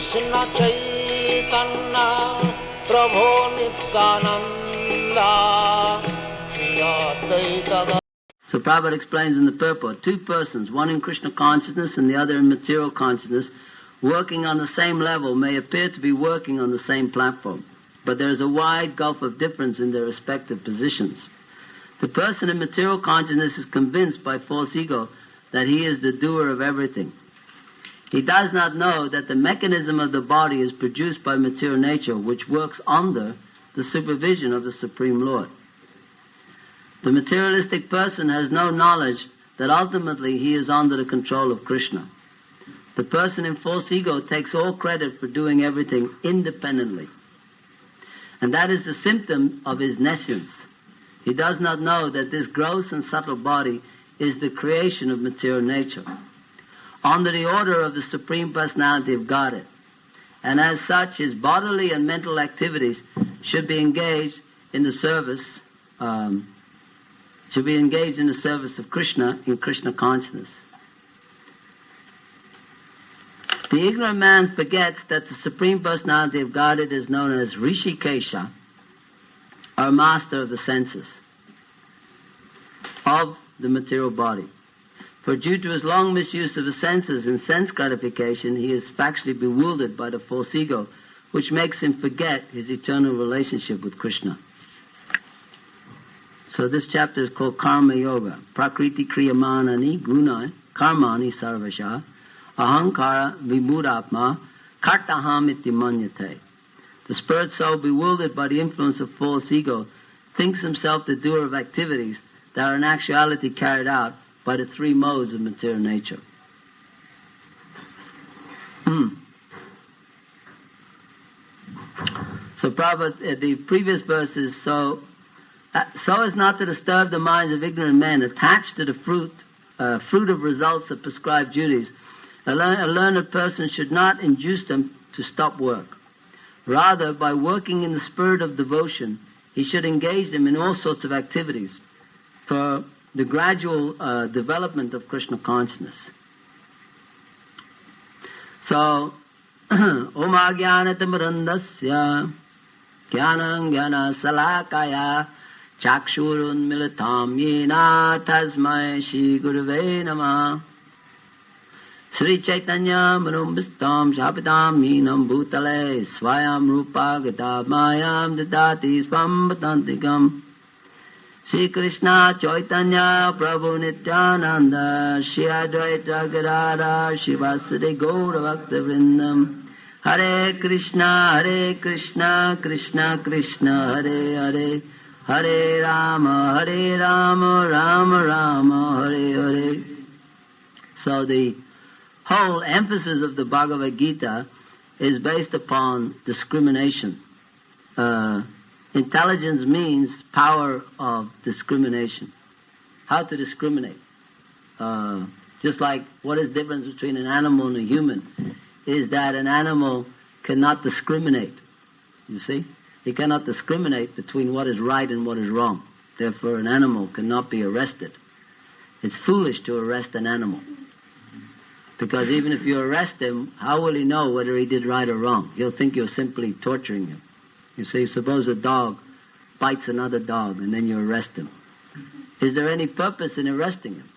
Krishna Chaitanya Prabhu Nityananda Shri Advaita. So Prabhupada explains in the purport, two persons, one in Krishna consciousness and the other in material consciousness, working on the same level may appear to be working on the same platform, but there is a wide gulf of difference in their respective positions. The person in material consciousness is convinced by false ego that he is the doer of everything. He does not know that the mechanism of the body is produced by material nature, which works under the supervision of the Supreme Lord. The materialistic person has no knowledge that ultimately he is under the control of Krishna. The person in false ego takes all credit for doing everything independently. And that is the symptom of his nescience. He does not know that this gross and subtle body is the creation of material nature, under the order of the Supreme Personality of Godhead. And as such, his bodily and mental activities should be engaged in the service of Krishna in Krishna consciousness. The ignorant man forgets that the Supreme Personality of Godhead is known as Rishikesha, or master of the senses, of the material body. For due to his long misuse of the senses and sense gratification, he is factually bewildered by the false ego, which makes him forget his eternal relationship with Krishna. So this chapter is called Karma Yoga. Prakriti kriyamanani gunai karmani sarvasha ahankara vibhudapma kartaham iti manyate. The spirit soul, bewildered by the influence of false ego, thinks himself the doer of activities that are in actuality carried out by the three modes of material nature. So Prabhupada, the previous verse is so as not to disturb the minds of ignorant men attached to the fruit of results of prescribed duties, a learned person should not induce them to stop work. Rather, by working in the spirit of devotion, he should engage them in all sorts of activities for the gradual development of Krishna consciousness. So, Om Ajnanatamrandasya Jnanam Jnana Salakaya Chakshurun Militam Yena Tasmai Shri Gurave Namah Sri Chaitanya Manumbistam Shapitam Neenam Bhutale Swayam Rupa Gita Mayam Dadati Svambatantikam Sri Krishna Chaitanya Prabhu Nityananda Shri Advaita Gadadhar Shivasade Gaura Bhakta Vrindam Hare Krishna Krishna Krishna Hare Hare Hare Rama Rama Rama Hare Hare. So the whole emphasis of the Bhagavad-Gita is based upon discrimination. Intelligence means power of discrimination. How to discriminate. Just like what is the difference between an animal and a human is that an animal cannot discriminate. You see? He cannot discriminate between what is right and what is wrong. Therefore, an animal cannot be arrested. It's foolish to arrest an animal. Because even if you arrest him, how will he know whether he did right or wrong? He'll think you're simply torturing him. You see, suppose a dog bites another dog and then you arrest him. Is there any purpose in arresting him?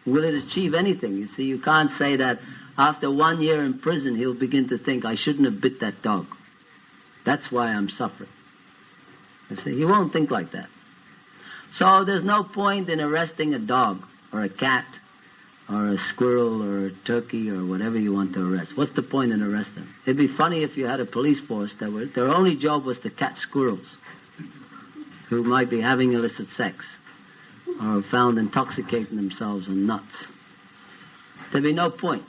Will it achieve anything? You see, you can't say that after 1 year in prison he'll begin to think, I shouldn't have bit that dog. That's why I'm suffering. You see, he won't think like that. So there's no point in arresting a dog or a cat or a squirrel or a turkey or whatever you want to arrest. What's the point in arresting? It'd be funny if you had a police force that their only job was to catch squirrels who might be having illicit sex or found intoxicating themselves on nuts. There'd be no point.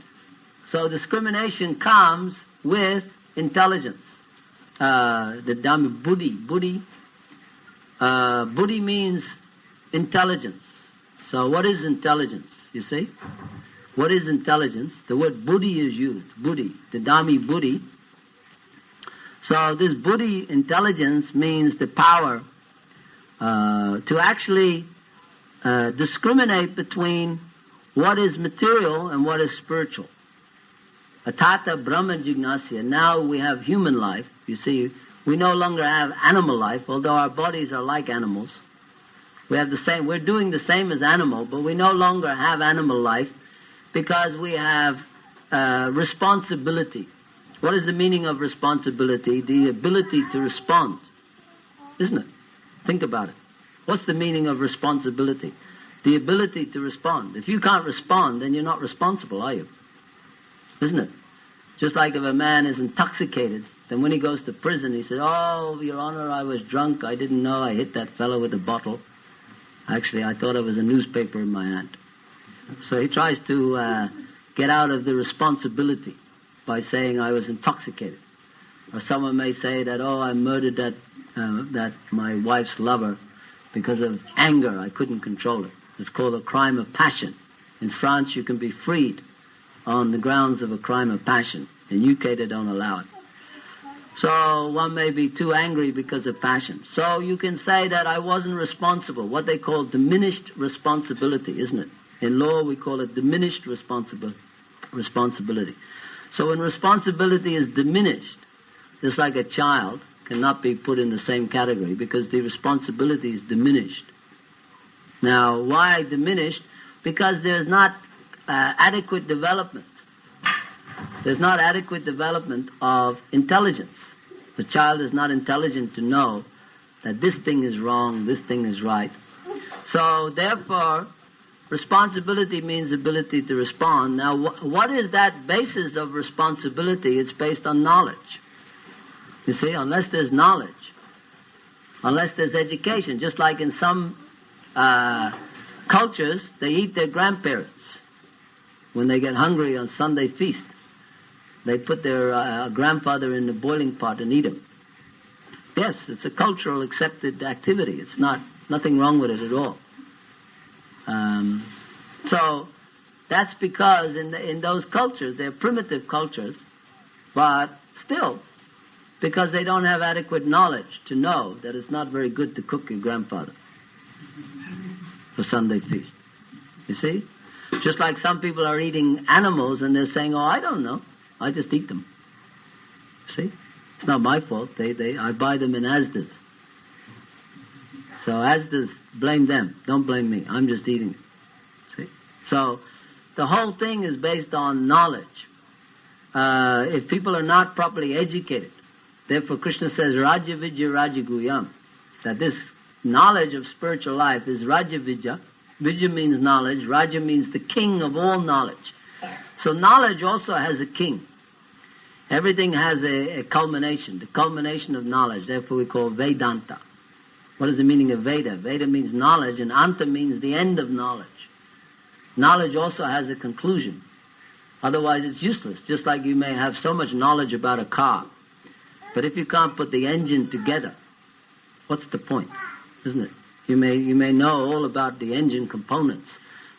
So discrimination comes with intelligence. The Dhamma buddhi. Buddhi means intelligence. So what is intelligence? You see? What is intelligence? The word buddhi is used. Buddhi. The Dhamma buddhi. So this buddhi intelligence means the power to actually discriminate between what is material and what is spiritual. Atata Brahma Jignasya. Now we have human life. You see, we no longer have animal life, although our bodies are like animals. We have the same. We're doing the same as animal, but we no longer have animal life because we have responsibility. What is the meaning of responsibility? The ability to respond, isn't it? Think about it. What's the meaning of responsibility? The ability to respond. If you can't respond, then you're not responsible, are you? Isn't it? Just like if a man is intoxicated, then when he goes to prison, he says, "Oh, Your Honor, I was drunk. I didn't know I hit that fellow with a bottle. Actually, I thought it was a newspaper in my hand." So he tries to get out of the responsibility by saying, "I was intoxicated." Or someone may say that, "Oh, I murdered that my wife's lover because of anger. I couldn't control it." It's called a crime of passion. In France, you can be freed on the grounds of a crime of passion. In UK, they don't allow it. So one may be too angry because of passion. So you can say that I wasn't responsible, what they call diminished responsibility, isn't it? In law, we call it diminished responsibility. So when responsibility is diminished, just like a child cannot be put in the same category because the responsibility is diminished. Now, why diminished? Because there's not adequate development. There's not adequate development of intelligence. The child is not intelligent to know that this thing is wrong, this thing is right. So, therefore, responsibility means ability to respond. Now, what is that basis of responsibility? It's based on knowledge. You see, unless there's knowledge, unless there's education, just like in some cultures, they eat their grandparents when they get hungry on Sunday feast. They put their grandfather in the boiling pot and eat him. Yes, it's a cultural accepted activity. It's nothing wrong with it at all. So that's because in those cultures, they're primitive cultures, but still, because they don't have adequate knowledge to know that it's not very good to cook your grandfather for Sunday feast. You see? Just like some people are eating animals and they're saying, "Oh, I don't know. I just eat them." See? It's not my fault. I buy them in Asda's. So Asda's, blame them. Don't blame me. I'm just eating it. See? So the whole thing is based on knowledge. If people are not properly educated, therefore Krishna says, Raja Vidya Raja Guyam, that this knowledge of spiritual life is Raja Vidya. Vidya means knowledge. Raja means the king of all knowledge. So knowledge also has a king. Everything has a culmination, the culmination of knowledge. Therefore we call Vedanta. What is the meaning of Veda? Veda means knowledge, and Anta means the end of knowledge. Knowledge also has a conclusion. Otherwise it's useless. Just like you may have so much knowledge about a car, but if you can't put the engine together, what's the point? Isn't it? You may know all about the engine components,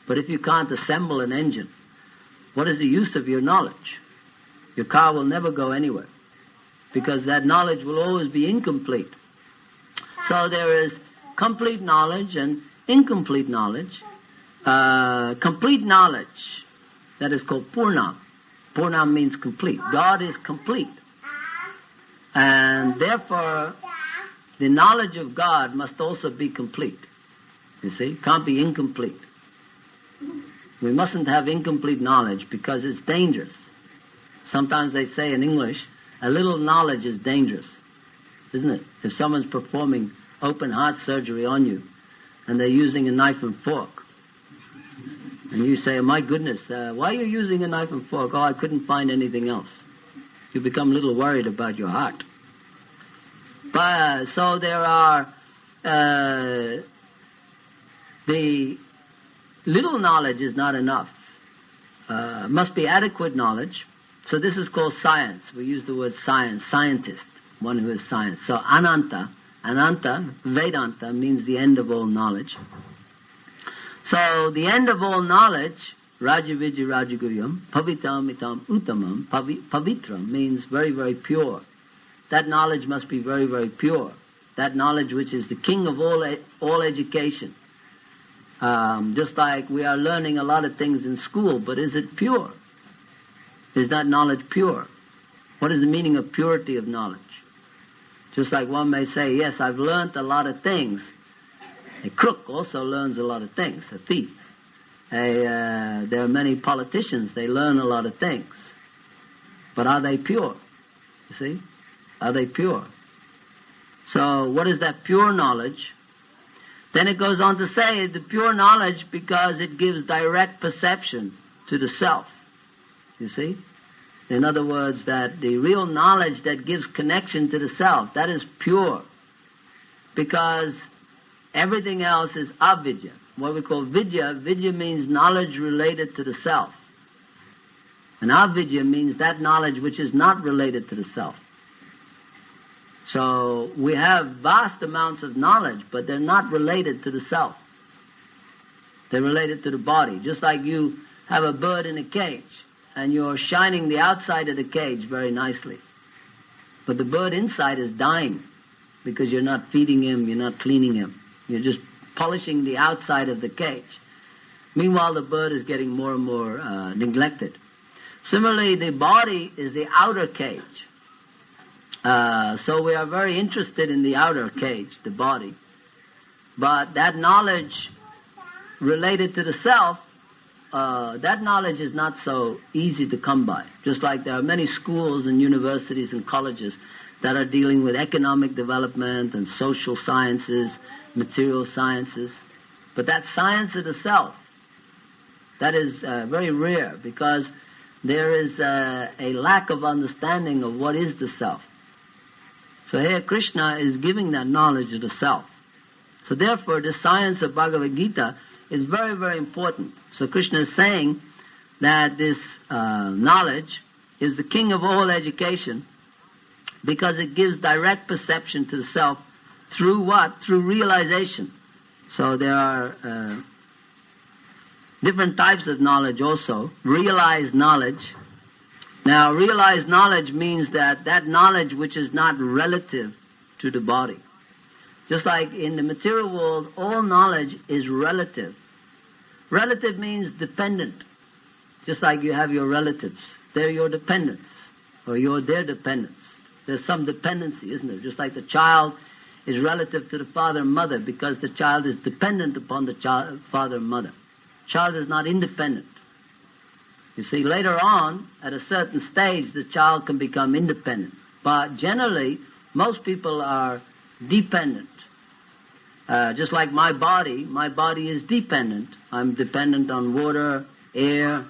but if you can't assemble an engine, what is the use of your knowledge? Your car will never go anywhere, because that knowledge will always be incomplete. So there is complete knowledge and incomplete knowledge. Complete knowledge, that is called Purnam. Purnam means complete. God is complete. And therefore, the knowledge of God must also be complete. You see, can't be incomplete. We mustn't have incomplete knowledge because it's dangerous. Sometimes they say in English, a little knowledge is dangerous, isn't it? If someone's performing open heart surgery on you and they're using a knife and fork, and you say, "Oh, my goodness, why are you using a knife and fork?" "Oh, I couldn't find anything else." You become a little worried about your heart. But so there are the little knowledge is not enough. Must be adequate knowledge. So this is called science. We use the word science, scientist, one who is science. So Ananta, Vedanta means the end of all knowledge. So the end of all knowledge, Raja Vidya Raja Guyam, Pavitam Mitam Uttamam, Pavitra means very, very pure. That knowledge must be very, very pure. That knowledge which is the king of all education. Just like we are learning a lot of things in school, but is it pure? Is that knowledge pure? What is the meaning of purity of knowledge? Just like one may say, yes, I've learned a lot of things. A crook also learns a lot of things, a thief. There are many politicians, they learn a lot of things. But are they pure? You see? Are they pure? So what is that pure knowledge? Then it goes on to say the pure knowledge because it gives direct perception to the self. You see? In other words, that the real knowledge that gives connection to the self, that is pure. Because everything else is avidya. What we call vidya. Vidya means knowledge related to the self. And avidya means that knowledge which is not related to the self. So we have vast amounts of knowledge, but they're not related to the self. They're related to the body. Just like you have a bird in a cage, and you're shining the outside of the cage very nicely. But the bird inside is dying, because you're not feeding him, you're not cleaning him. You're just polishing the outside of the cage. Meanwhile, the bird is getting more and more neglected. Similarly, the body is the outer cage. So we are very interested in the outer cage, the body. But that knowledge related to the self, that knowledge is not so easy to come by. Just like there are many schools and universities and colleges that are dealing with economic development and social sciences, material sciences. But that science of the self, that is very rare because there is a lack of understanding of what is the self. So here Krishna is giving that knowledge of the self. So therefore the science of Bhagavad-Gita is very, very important. So Krishna is saying that this knowledge is the king of all education because it gives direct perception to the self through what? Through realization. So there are different types of knowledge also. Realized knowledge. Now, realized knowledge means that knowledge which is not relative to the body. Just like in the material world, all knowledge is relative. Relative means dependent. Just like you have your relatives. They're your dependents. Or you're their dependents. There's some dependency, isn't there? Just like the child is relative to the father and mother because the child is dependent upon the father and mother. Child is not independent. You see, later on, at a certain stage, the child can become independent. But generally, most people are dependent. Just like my body is dependent. I'm dependent on water, air.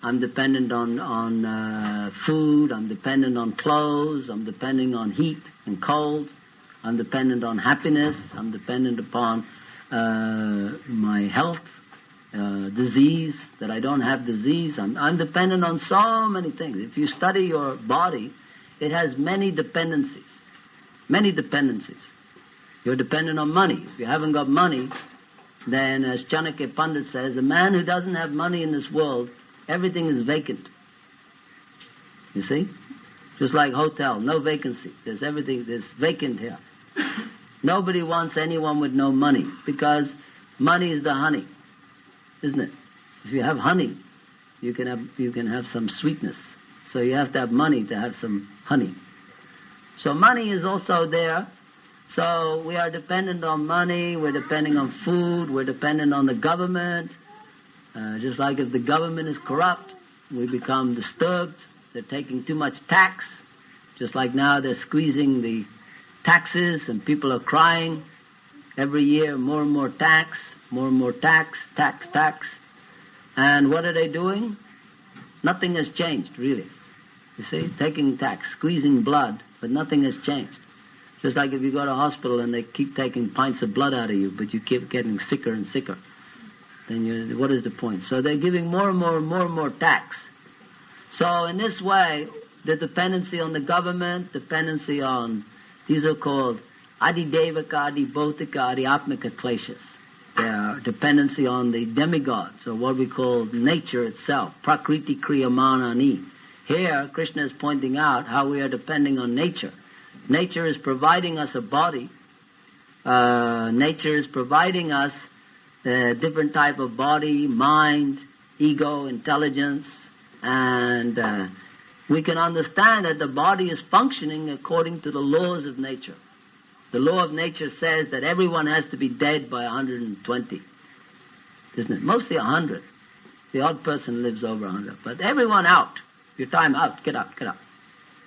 I'm dependent on food. I'm dependent on clothes. I'm dependent on heat and cold. I'm dependent on happiness. I'm dependent upon my health. Disease, that I don't have disease. I'm dependent on so many things. If you study your body, it has many dependencies. Many dependencies. You're dependent on money. If you haven't got money, then as Chanakya Pandit says, a man who doesn't have money in this world, everything is vacant. You see? Just like hotel, no vacancy. There's vacant here. Nobody wants anyone with no money because money is the honey. Isn't it? If you have honey, you can have some sweetness. So you have to have money to have some honey. So money is also there. So we are dependent on money, we're depending on food, we're dependent on the government. Just like if the government is corrupt, we become disturbed. They're taking too much tax. Just like now they're squeezing the taxes and people are crying. Every year more and more tax. More and more tax. And what are they doing? Nothing has changed, really. You see, taking tax, squeezing blood, but nothing has changed. Just like if you go to a hospital and they keep taking pints of blood out of you, but you keep getting sicker and sicker, then what is the point? So they're giving more and more tax. So in this way, the dependency on the government, dependency on, these are called adidevaka, adibhotika, adiatmika kleshas. Their dependency on the demigods, or what we call nature itself, prakriti kriyamanani. Here, Krishna is pointing out how we are depending on nature. Nature is providing us a body. Nature is providing us a different type of body, mind, ego, intelligence. And we can understand that the body is functioning according to the laws of nature. The law of nature says that everyone has to be dead by 120, isn't it? Mostly 100. The odd person lives over 100. But everyone out. Your time out. Get out, get out.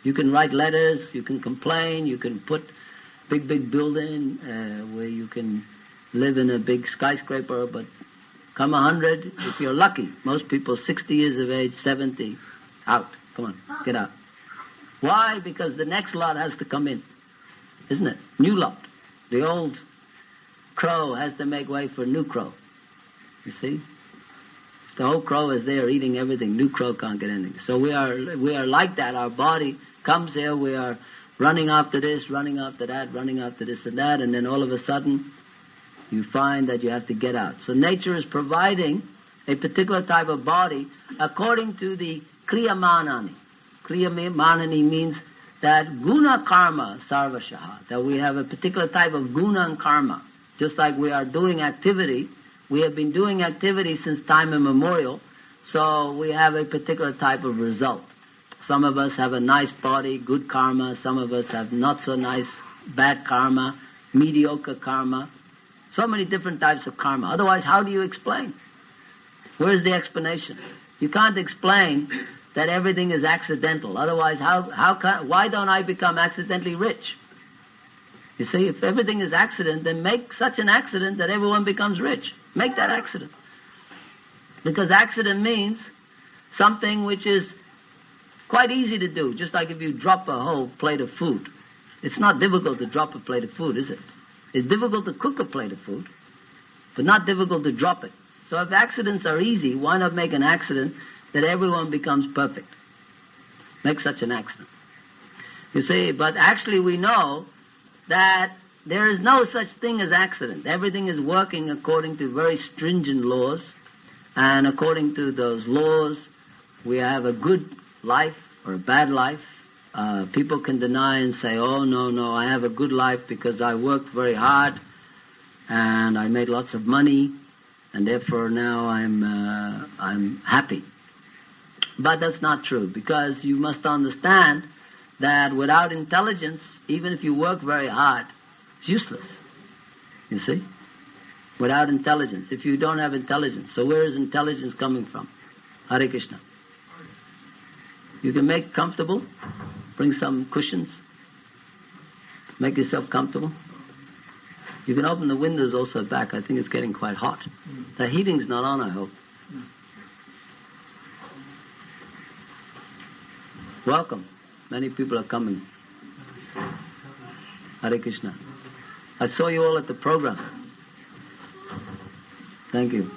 You can write letters, you can complain, you can put big building where you can live in a big skyscraper, but come 100, if you're lucky. Most people 60 years of age, 70, out. Come on, get out. Why? Because the next lot has to come in, isn't it? New lot. The old crow has to make way for new crow. You see? The whole crow is there eating everything. New crow can't get anything. So we are like that. Our body comes here, we are running after this, running after that, running after this and that, and then all of a sudden you find that you have to get out. So nature is providing a particular type of body according to the Kriya Manani. Kriya Manani means that guna karma sarvashaha, that we have a particular type of guna and karma. Just like we are doing activity, we have been doing activity since time immemorial, so we have a particular type of result. Some of us have a nice body, good karma. Some of us have not so nice, bad karma, mediocre karma. So many different types of karma. Otherwise, how do you explain? Where's the explanation? You can't explain that everything is accidental. Otherwise, why don't I become accidentally rich? You see, if everything is accident, then make such an accident that everyone becomes rich. Make that accident. Because accident means something which is quite easy to do, just like if you drop a whole plate of food. It's not difficult to drop a plate of food, is it? It's difficult to cook a plate of food, but not difficult to drop it. So if accidents are easy, why not make an accident that everyone becomes perfect? Make such an accident. You see, but actually we know that there is no such thing as accident. Everything is working according to very stringent laws, and according to those laws, we have a good life or a bad life. People can deny and say, oh, no, I have a good life because I worked very hard and I made lots of money and therefore now I'm happy. But that's not true, because you must understand that without intelligence, even if you work very hard, it's useless. You see? Without intelligence. If you don't have intelligence. So where is intelligence coming from? Hare Krishna. You can make comfortable. Bring some cushions. Make yourself comfortable. You can open the windows also back. I think it's getting quite hot. The heating's not on, I hope. Welcome. Many people are coming. Hare Krishna. I saw you all at the program. Thank you.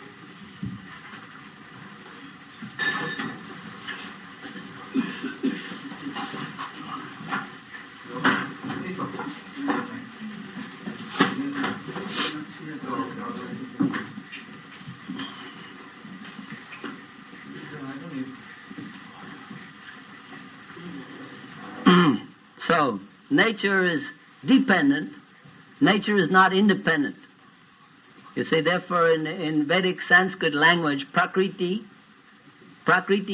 So, nature is dependent. Nature is not independent. You see, therefore, in Vedic Sanskrit language, prakriti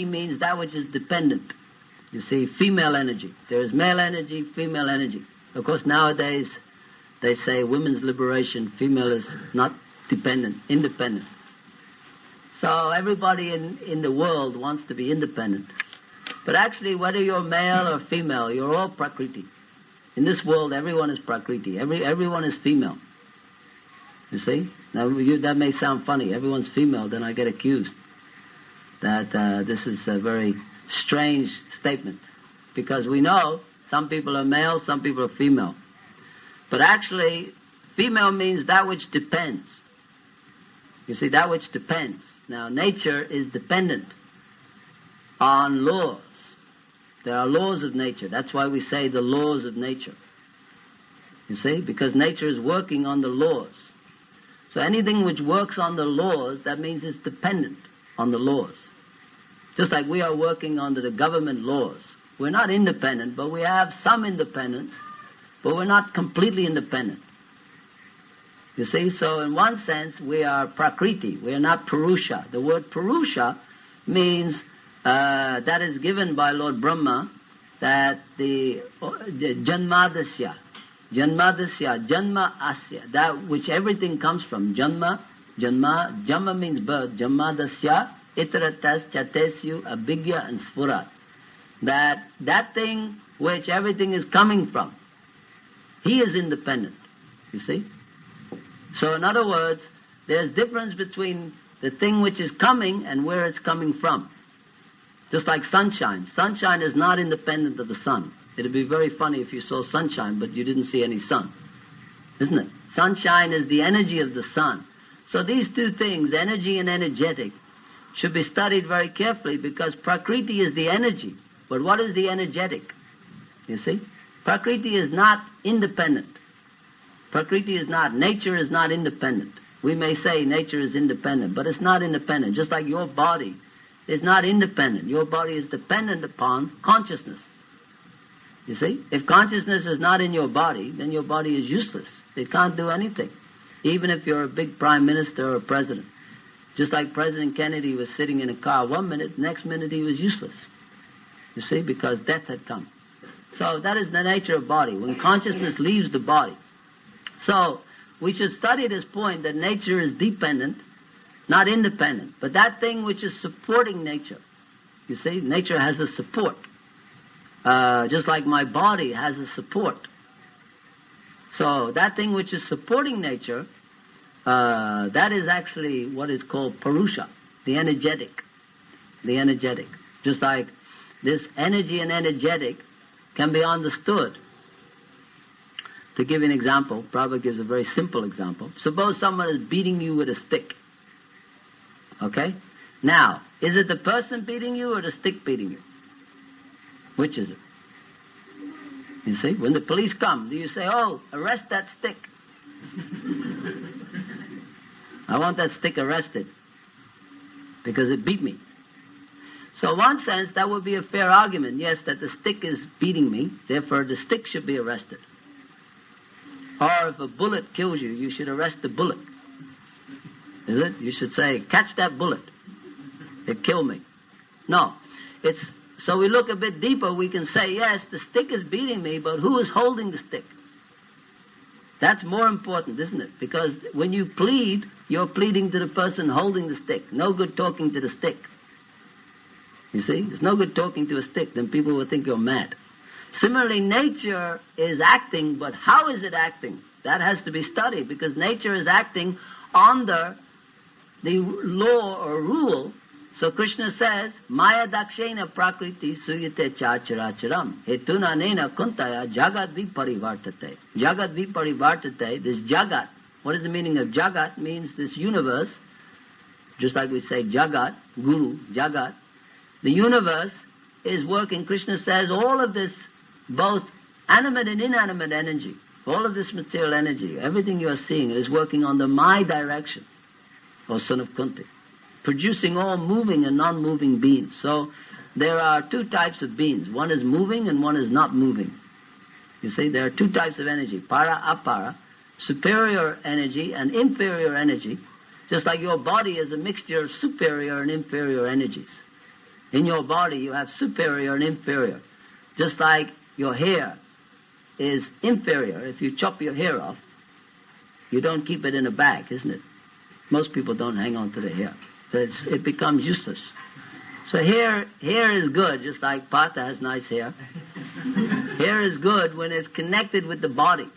means that which is dependent. You see, female energy. There is male energy, female energy. Of course, nowadays, they say women's liberation, female is not dependent, independent. So everybody in the world wants to be independent. But actually, whether you're male or female, you're all prakriti. In this world, everyone is prakriti. Everyone is female. You see? Now, that may sound funny. Everyone's female, then I get accused that this is a very strange statement. Because we know some people are male, some people are female. But actually, female means that which depends. You see, that which depends. Now, nature is dependent on laws. There are laws of nature. That's why we say the laws of nature. You see? Because nature is working on the laws. So anything which works on the laws, that means it's dependent on the laws. Just like we are working under the government laws. We're not independent, but we have some independence, but we're not completely independent. You see? So in one sense, we are prakriti. We are not purusha. The word purusha means that is given by Lord Brahma, that the Janmadasya, Janma Asya, that which everything comes from. Janma means birth. Janmadasya, Itaratas, Chatesyu, Abhigya and Sfurat. That thing which everything is coming from. He is independent, you see. So in other words, there's difference between the thing which is coming and where it's coming from. Just like sunshine. Sunshine is not independent of the sun. It would be very funny if you saw sunshine, but you didn't see any sun. Isn't it? Sunshine is the energy of the sun. So these two things, energy and energetic, should be studied very carefully because Prakriti is the energy. But what is the energetic? You see? Prakriti is not independent. Prakriti is not, nature is not independent. We may say nature is independent, but it's not independent. Just like your body is not independent. Your body is dependent upon consciousness. You see? If consciousness is not in your body, then your body is useless. It can't do anything. Even if you're a big prime minister or president. Just like President Kennedy was sitting in a car 1 minute, next minute he was useless. You see? Because death had come. So that is the nature of body. When consciousness leaves the body. So we should study this point that nature is dependent, not independent. But that thing which is supporting nature. You see? Nature has a support. Just like my body has a support. So that thing which is supporting nature, that is actually what is called Purusha, the energetic. The energetic. Just like this energy and energetic can be understood. To give you an example, Prabhupada gives a very simple example. Suppose someone is beating you with a stick. Okay? Now, is it the person beating you or the stick beating you? Which is it? You see, when the police come, do you say, oh, arrest that stick? I want that stick arrested because it beat me. So in one sense, that would be a fair argument. Yes, that the stick is beating me, therefore the stick should be arrested. Or if a bullet kills you, you should arrest the bullet. Is it? You should say, catch that bullet. It killed me. No. So we look a bit deeper, we can say, yes, the stick is beating me, but who is holding the stick? That's more important, isn't it? Because when you plead, you're pleading to the person holding the stick. No good talking to the stick. You see? It's no good talking to a stick, then people will think you're mad. Similarly, nature is acting, but how is it acting? That has to be studied, because nature is acting under the law or rule. So Krishna says, Maya dakshena prakriti suyate chacharacharam hetuna nena kuntaya jagat viparivartate. Jagat viparivartate, this jagat. What is the meaning of jagat? Means this universe, just like we say jagat, guru, jagat. The universe is working, Krishna says, all of this, both animate and inanimate energy, all of this material energy, everything you are seeing is working under my direction, O son of Kunti, producing all moving and non-moving beings. So there are two types of beings. One is moving and one is not moving. You see, there are two types of energy, para, apara, superior energy and inferior energy, just like your body is a mixture of superior and inferior energies. In your body you have superior and inferior. Just like your hair is inferior. If you chop your hair off, you don't keep it in a bag, isn't it? Most people don't hang on to the hair. It becomes useless. So hair is good, just like Pata has nice hair. Hair is good when it's connected with the body,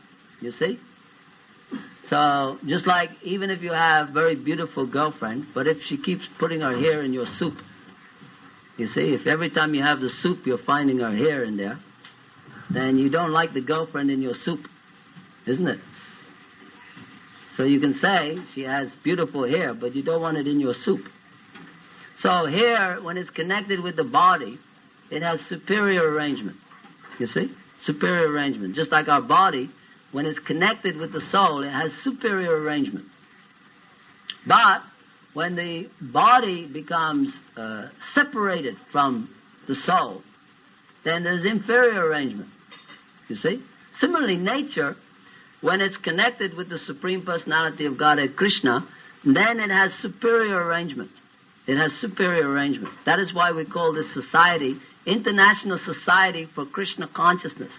you see? So just like even if you have very beautiful girlfriend, but if she keeps putting her hair in your soup, you see, if every time you have the soup you're finding her hair in there, then you don't like the girlfriend in your soup, isn't it? So you can say she has beautiful hair, but you don't want it in your soup. So hair, when it's connected with the body, it has superior arrangement. You see? Superior arrangement. Just like our body, when it's connected with the soul, it has superior arrangement. But when the body becomes separated from the soul, then there's inferior arrangement. You see? Similarly, nature, when it's connected with the Supreme Personality of Godhead, Krishna, then it has superior arrangement. It has superior arrangement. That is why we call this society International Society for Krishna Consciousness.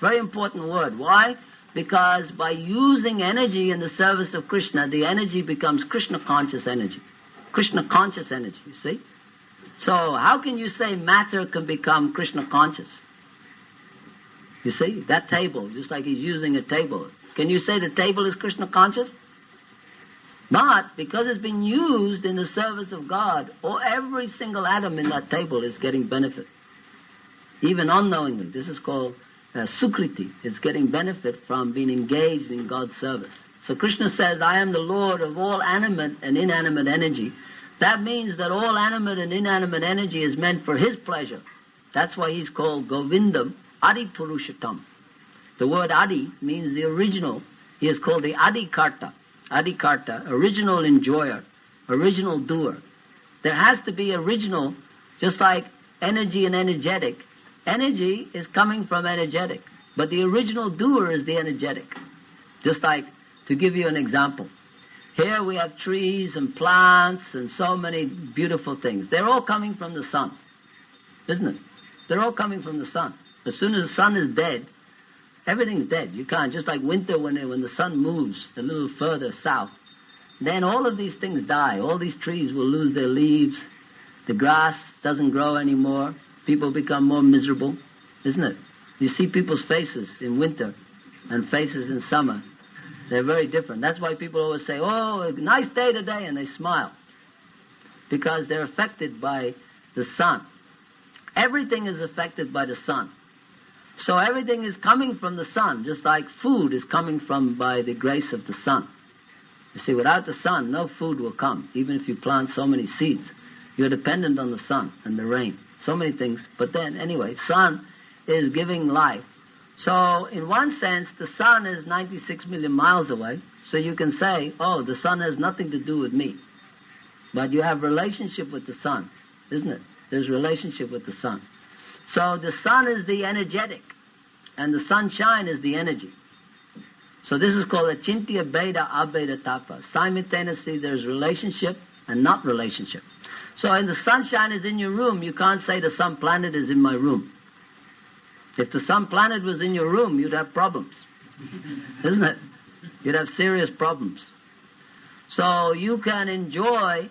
Very important word. Why? Because by using energy in the service of Krishna, the energy becomes Krishna conscious energy. Krishna conscious energy, you see? So how can you say matter can become Krishna conscious? You see, that table, just like he's using a table. Can you say the table is Krishna conscious? Not, because it's been used in the service of God, or every single atom in that table is getting benefit. Even unknowingly. This is called sukriti. It's getting benefit from being engaged in God's service. So Krishna says, I am the Lord of all animate and inanimate energy. That means that all animate and inanimate energy is meant for His pleasure. That's why He's called Govindam Adi Purushatam. The word Adi means the original. He is called the Adikarta. Adikarta, original enjoyer, original doer. There has to be original, just like energy and energetic. Energy is coming from energetic, but the original doer is the energetic. Just like, to give you an example, here we have trees and plants and so many beautiful things. They're all coming from the sun, isn't it? They're all coming from the sun. As soon as the sun is dead, everything's dead. You can't, just like winter when the sun moves a little further south, then all of these things die. All these trees will lose their leaves. The grass doesn't grow anymore. People become more miserable, isn't it? You see people's faces in winter and faces in summer. They're very different. That's why people always say, oh, a nice day today, and they smile. Because they're affected by the sun. Everything is affected by the sun. So everything is coming from the sun, just like food is coming from by the grace of the sun. You see, without the sun, no food will come. Even if you plant so many seeds, you're dependent on the sun and the rain. So many things. But then, anyway, sun is giving life. So, in one sense, the sun is 96 million miles away. So you can say, oh, the sun has nothing to do with me. But you have relationship with the sun, isn't it? There's relationship with the sun. So the sun is the energetic, and the sunshine is the energy. So this is called achintya bheda abheda tapa. Simultaneously there's relationship and not relationship. So when the sunshine is in your room, you can't say the sun planet is in my room. If the sun planet was in your room, you'd have problems. Isn't it? You'd have serious problems. So you can enjoy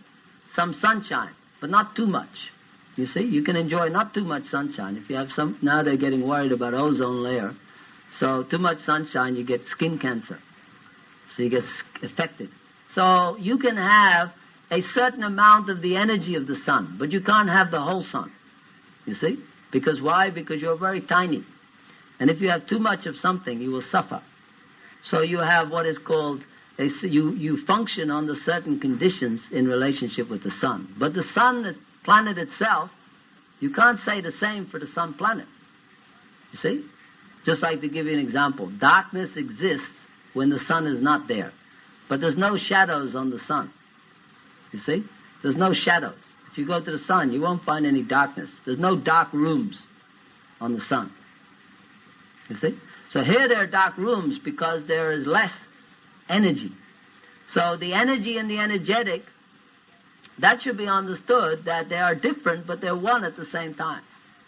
some sunshine, but not too much. You see, you can enjoy not too much sunshine. If you have some, now they're getting worried about ozone layer. So too much sunshine, you get skin cancer. So you get affected. So you can have a certain amount of the energy of the sun, but you can't have the whole sun. You see? Because why? Because you're very tiny. And if you have too much of something, you will suffer. So you have what is called, you function under certain conditions in relationship with the sun. But the sun, planet itself, you can't say the same for the sun planet. You see? Just like to give you an example. Darkness exists when the sun is not there. But there's no shadows on the sun. You see? There's no shadows. If you go to the sun, you won't find any darkness. There's no dark rooms on the sun. You see? So here there are dark rooms because there is less energy. So the energy and the energetic, that should be understood that they are different, but they're one at the same time.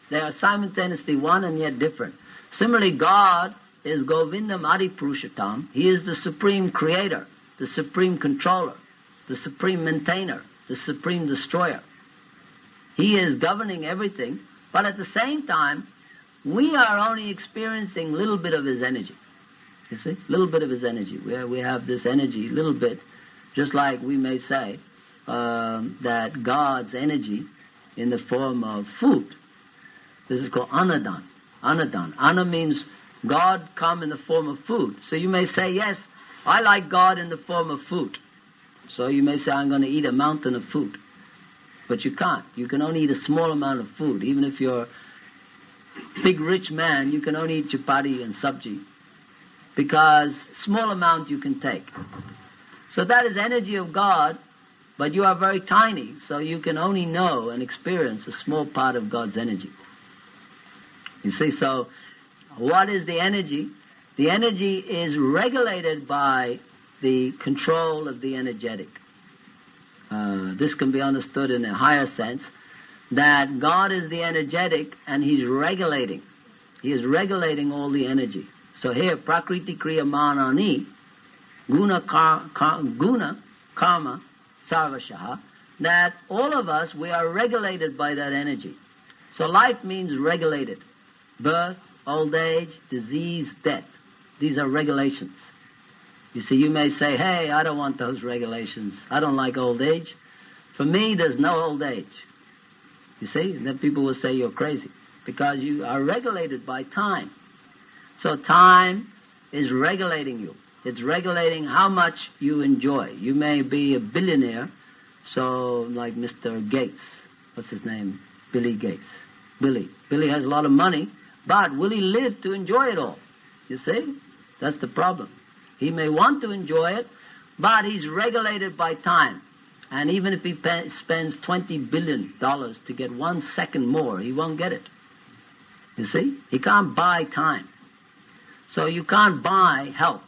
They are simultaneously one and yet different. Similarly, God is Govindam Adi Purushatam. He is the supreme creator, the supreme controller, the supreme maintainer, the supreme destroyer. He is governing everything, but at the same time, we are only experiencing a little bit of His energy. You see? A little bit of His energy. We have this energy, a little bit, just like we may say that God's energy in the form of food. This is called anadan. Anadan. Ana means God come in the form of food. So you may say, yes, I like God in the form of food. So you may say, I'm going to eat a mountain of food. But you can't. You can only eat a small amount of food. Even if you're a big rich man, you can only eat chapati and sabji. Because small amount you can take. So that is energy of God, but you are very tiny, so you can only know and experience a small part of God's energy. You see, so what is the energy? The energy is regulated by the control of the energetic. This can be understood in a higher sense, that God is the energetic and He's regulating. He is regulating all the energy. So here, Prakriti Kriya Manani, Guna Karma Sarvashaha, that all of us, we are regulated by that energy. So life means regulated. Birth, old age, disease, death. These are regulations. You see, you may say, hey, I don't want those regulations. I don't like old age. For me, there's no old age. You see, and then people will say you're crazy because you are regulated by time. So time is regulating you. It's regulating how much you enjoy. You may be a billionaire, so like Mr. Gates. What's his name? Billy Gates. Billy. Billy has a lot of money, but will he live to enjoy it all? You see? That's the problem. He may want to enjoy it, but he's regulated by time. And even if he spends $20 billion to get 1 second more, he won't get it. You see? He can't buy time. So you can't buy health.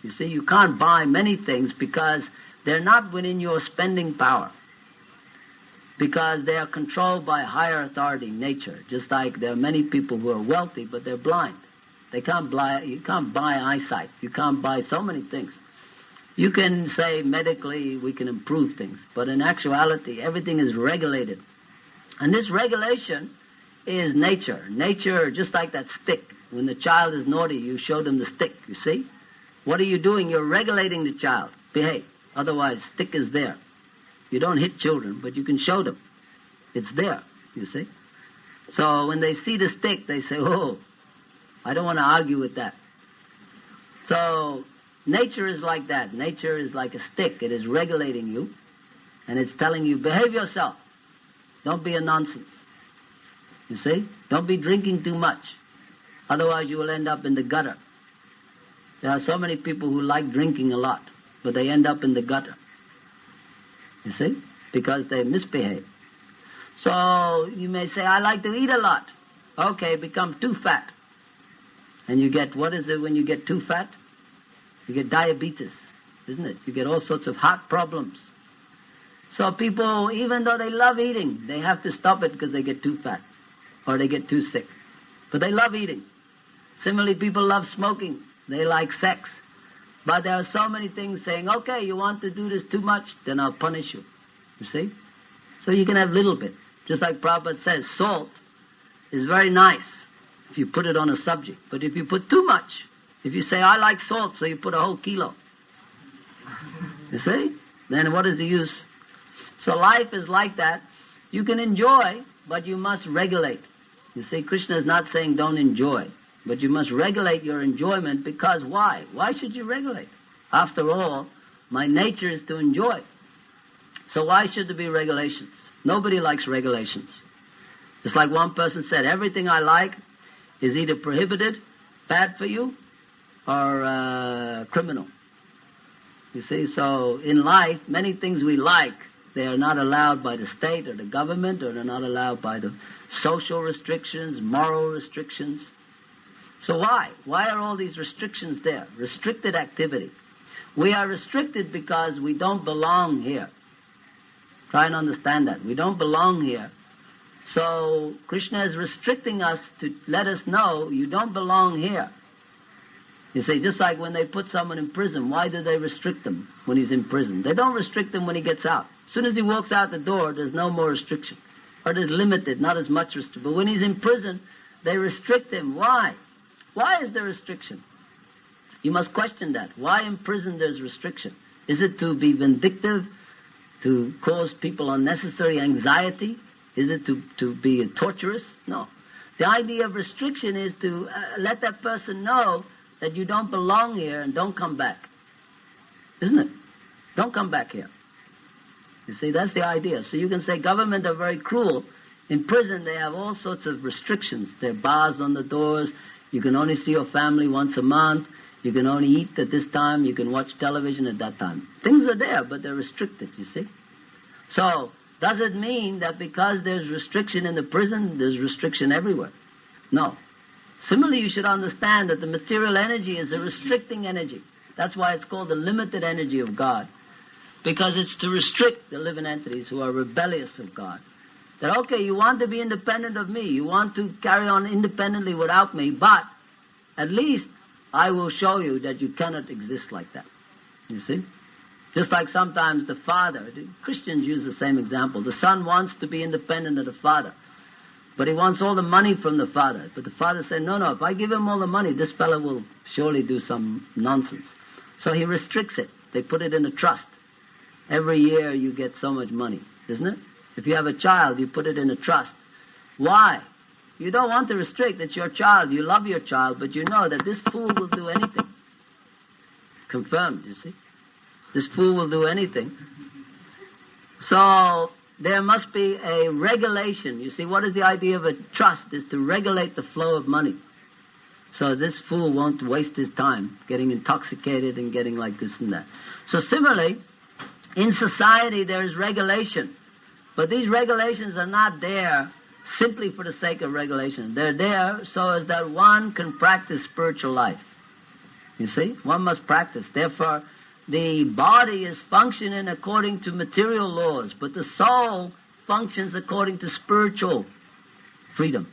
You see, you can't buy many things because they're not within your spending power. Because they are controlled by higher authority, nature. Just like there are many people who are wealthy, but they're blind. You can't buy eyesight. You can't buy so many things. You can say medically we can improve things, but in actuality everything is regulated. And this regulation is nature. Nature, just like that stick. When the child is naughty, you show them the stick, you see? What are you doing? You're regulating the child. Behave. Otherwise, stick is there. You don't hit children, but you can show them. It's there, you see? So when they see the stick, they say, oh, I don't want to argue with that. So nature is like that. Nature is like a stick. It is regulating you, and it's telling you, behave yourself. Don't be a nonsense. You see? Don't be drinking too much. Otherwise you will end up in the gutter. There are so many people who like drinking a lot, but they end up in the gutter. You see? Because they misbehave. So you may say, I like to eat a lot. Okay, become too fat. And you get, what is it when you get too fat? You get diabetes, isn't it? You get all sorts of heart problems. So people, even though they love eating, they have to stop it because they get too fat or they get too sick. But they love eating. Similarly, people love smoking. They like sex. But there are so many things saying, okay, you want to do this too much, then I'll punish you. You see? So you can have little bit. Just like Prabhupada says, salt is very nice if you put it on a subject. But if you put too much, if you say, I like salt, so you put a whole kilo. You see? Then what is the use? So life is like that. You can enjoy, but you must regulate. You see, Krishna is not saying don't enjoy. But you must regulate your enjoyment because why? Why should you regulate? After all, my nature is to enjoy. So why should there be regulations? Nobody likes regulations. Just like one person said, everything I like is either prohibited, bad for you, or criminal. You see, so in life, many things we like, they are not allowed by the state or the government, or they're not allowed by the social restrictions, moral restrictions. So why? Why are all these restrictions there? Restricted activity. We are restricted because we don't belong here. Try and understand that. We don't belong here. So Krishna is restricting us to let us know you don't belong here. You see, just like when they put someone in prison, why do they restrict him when he's in prison? They don't restrict him when he gets out. As soon as he walks out the door, there's no more restriction. Or there's limited, not as much restriction. But when he's in prison, they restrict him. Why? Why is there restriction? You must question that. Why in prison there's restriction? Is it to be vindictive, to cause people unnecessary anxiety? Is it to be torturous? No. The idea of restriction is to let that person know that you don't belong here and don't come back. Isn't it? Don't come back here. You see, that's the idea. So you can say government are very cruel. In prison they have all sorts of restrictions. There are bars on the doors. You can only see your family once a month. You can only eat at this time. You can watch television at that time. Things are there, but they're restricted, you see. So, does it mean that because there's restriction in the prison, there's restriction everywhere? No. Similarly, you should understand that the material energy is a restricting energy. That's why it's called the limited energy of God. because it's to restrict the living entities who are rebellious of God. That, okay, you want to be independent of me, you want to carry on independently without me, but at least I will show you that you cannot exist like that. You see? Just like sometimes the father, the Christians use the same example. The son wants to be independent of the father, but he wants all the money from the father. But the father said, no, if I give him all the money, this fellow will surely do some nonsense. So he restricts it. They put it in a trust. Every year you get so much money, isn't it? If you have a child, you put it in a trust. Why? You don't want to restrict. It's your child. You love your child, but you know that this fool will do anything. Confirmed, you see? This fool will do anything. So there must be a regulation. You see, what is the idea of a trust? Is to regulate the flow of money. So this fool won't waste his time getting intoxicated and getting like this and that. So similarly, in society there is regulation. But these regulations are not there simply for the sake of regulation. They're there so as that one can practice spiritual life. You see? One must practice. Therefore, the body is functioning according to material laws, but the soul functions according to spiritual freedom.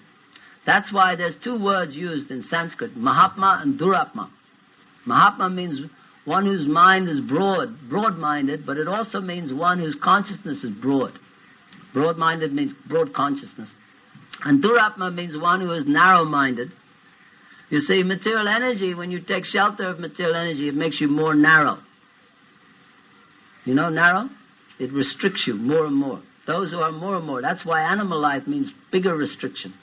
That's why there's two words used in Sanskrit, Mahatma and Duratma. Mahatma means one whose mind is broad-minded, but it also means one whose consciousness is broad. Broad-minded means broad consciousness. And Duratma means one who is narrow-minded. You see, material energy, when you take shelter of material energy, it makes you more narrow. You know narrow? It restricts you more and more. Those who are more and more. That's why animal life means bigger restriction.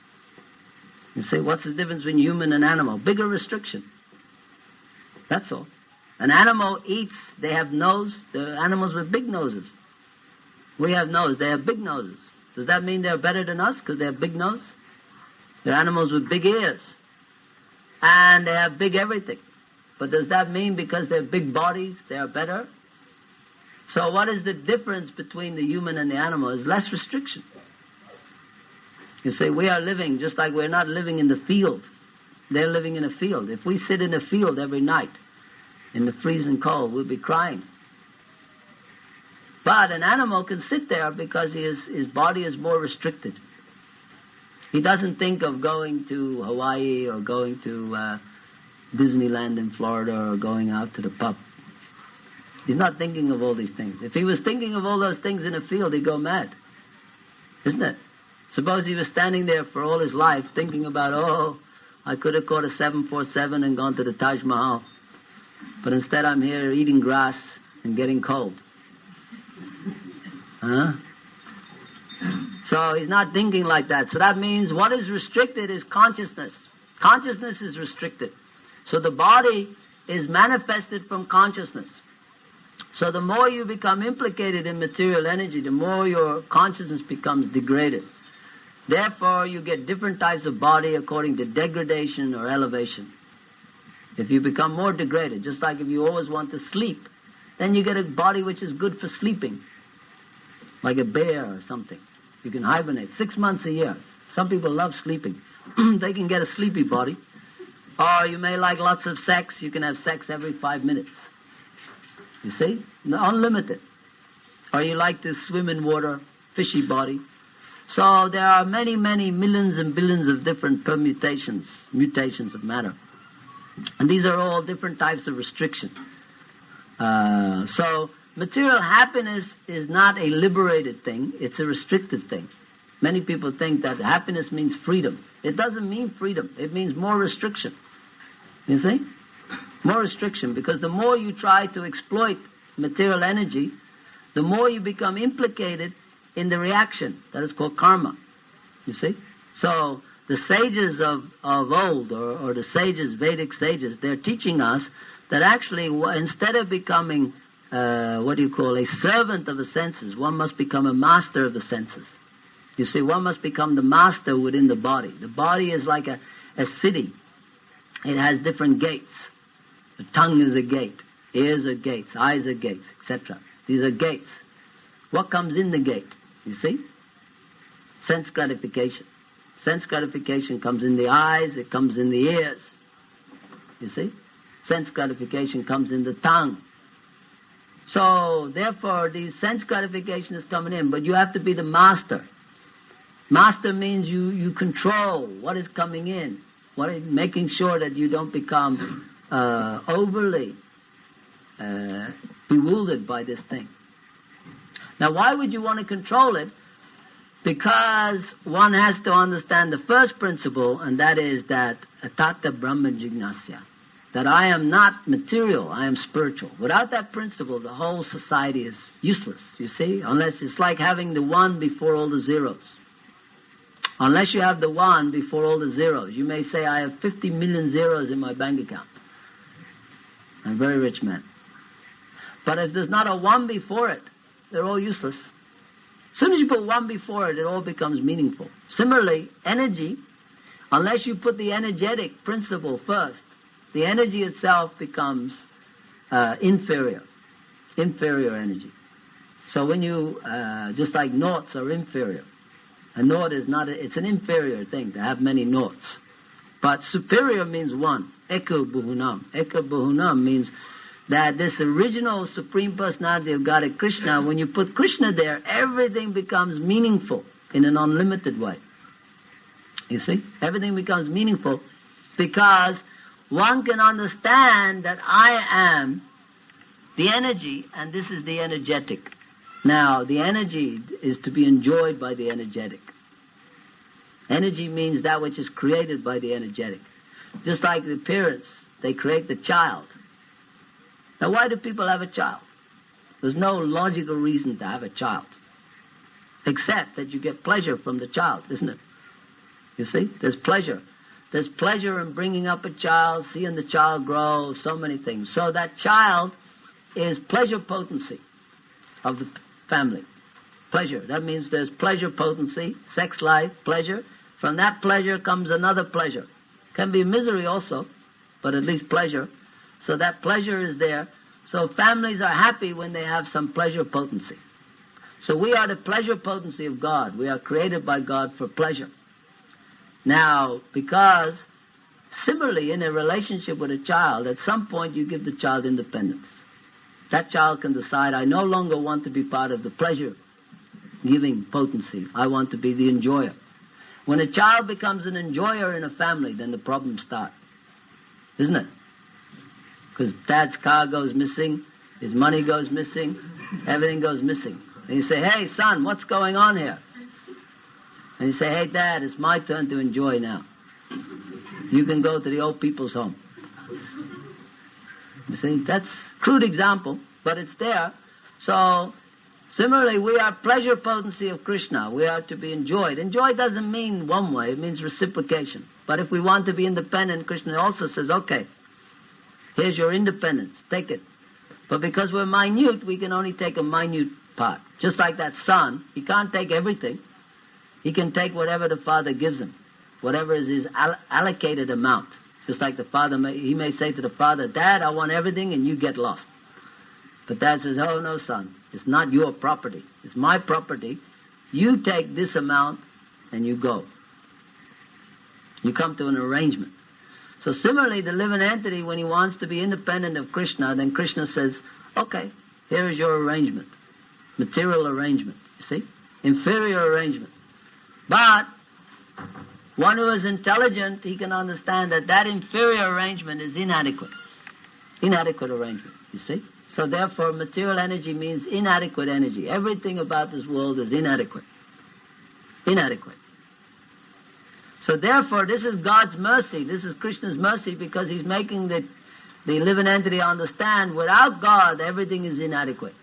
You see, what's the difference between human and animal? Bigger restriction. That's all. An animal eats, they have nose. They're animals with big noses. We have nose, they have big noses. Does that mean they're better than us because they have big nose? They're animals with big ears. And they have big everything. But does that mean because they have big bodies, they are better? So what is the difference between the human and the animal? Is less restriction. You see, we are living just like we're not living in the field. They're living in a field. If we sit in a field every night, in the freezing cold, we'll be crying. But an animal can sit there because his body is more restricted. He doesn't think of going to Hawaii or going to Disneyland in Florida or going out to the pub. He's not thinking of all these things. If he was thinking of all those things in a field, he'd go mad. Isn't it? Suppose he was standing there for all his life thinking about, I could have caught a 747 and gone to the Taj Mahal. But instead I'm here eating grass and getting cold. Huh? So he's not thinking like that. So that means what is restricted is consciousness. Consciousness is restricted. So the body is manifested from consciousness. So the more you become implicated in material energy, the more your consciousness becomes degraded. Therefore, you get different types of body according to degradation or elevation. If you become more degraded, just like if you always want to sleep, then you get a body which is good for sleeping, like a bear or something. You can hibernate 6 months a year. Some people love sleeping. They can get a sleepy body. Or you may like lots of sex. You can have sex every 5 minutes. You see? Unlimited. Or you like to swim in water, fishy body. So there are many, many millions and billions of different permutations, mutations of matter. And these are all different types of restriction. So material happiness is not a liberated thing, it's a restricted thing. Many people think that happiness means freedom. It doesn't mean freedom, it means more restriction. You see? More restriction, because the more you try to exploit material energy, the more you become implicated in the reaction. That is called karma. You see? So the sages of old, or the sages, Vedic sages, they're teaching us that actually instead of becoming a servant of the senses, one must become a master of the senses. You see, one must become the master within the body. The body is like a city. It has different gates. The tongue is a gate. Ears are gates. Eyes are gates, etc. These are gates. What comes in the gate? You see? Sense gratification. Sense gratification comes in the eyes. It comes in the ears. You see? Sense gratification comes in the tongue. So, therefore, the sense gratification is coming in, but you have to be the master. Master means you control what is coming in, making sure that you don't become overly bewildered by this thing. Now, why would you want to control it? Because one has to understand the first principle, and that is that atata brahma jignasya, that I am not material, I am spiritual. Without that principle, the whole society is useless, you see, unless it's like having the one before all the zeros. Unless you have the one before all the zeros. You may say, I have 50 million zeros in my bank account. I'm a very rich man. But if there's not a one before it, they're all useless. As soon as you put one before it, it all becomes meaningful. Similarly, energy, unless you put the energetic principle first, the energy itself becomes inferior energy. So when you, just like noughts are inferior. A nought is not, it's an inferior thing to have many noughts. But superior means one. Eka Bhuvunam. Eka Bhuvunam means that this original Supreme Personality of God, Krishna, when you put Krishna there, everything becomes meaningful in an unlimited way. You see? Everything becomes meaningful because one can understand that I am the energy and this is the energetic. Now, the energy is to be enjoyed by the energetic. Energy means that which is created by the energetic. Just like the parents, they create the child. Now, why do people have a child? There's no logical reason to have a child, except that you get pleasure from the child, isn't it? You see, there's pleasure. There's pleasure in bringing up a child, seeing the child grow, so many things. So that child is pleasure potency of the family. Pleasure. That means there's pleasure potency, sex life, pleasure. From that pleasure comes another pleasure. Can be misery also, but at least pleasure. So that pleasure is there. So families are happy when they have some pleasure potency. So we are the pleasure potency of God. We are created by God for pleasure. Now, because similarly in a relationship with a child, at some point you give the child independence. That child can decide, I no longer want to be part of the pleasure-giving potency. I want to be the enjoyer. When a child becomes an enjoyer in a family, then the problems start. Isn't it? Because dad's car goes missing, his money goes missing, everything goes missing. And you say, hey, son, what's going on here? And you say, hey, Dad, it's my turn to enjoy now. You can go to the old people's home. You see, that's a crude example, but it's there. So, similarly, we are pleasure potency of Krishna. We are to be enjoyed. Enjoy doesn't mean one way, it means reciprocation. But if we want to be independent, Krishna also says, okay, here's your independence, take it. But because we're minute, we can only take a minute part. Just like that son, he can't take everything. He can take whatever the father gives him, whatever is his allocated amount. Just like the father, he may say to the father, Dad, I want everything and you get lost. But Dad says, oh no, son, it's not your property. It's my property. You take this amount and you go. You come to an arrangement. So similarly, the living entity, when he wants to be independent of Krishna, then Krishna says, okay, here is your arrangement. Material arrangement, you see? Inferior arrangement. But one who is intelligent, he can understand that that inferior arrangement is inadequate. Inadequate arrangement, you see? So therefore, material energy means inadequate energy. Everything about this world is inadequate. Inadequate. So therefore, this is God's mercy. This is Krishna's mercy because he's making the living entity understand without God, everything is inadequate.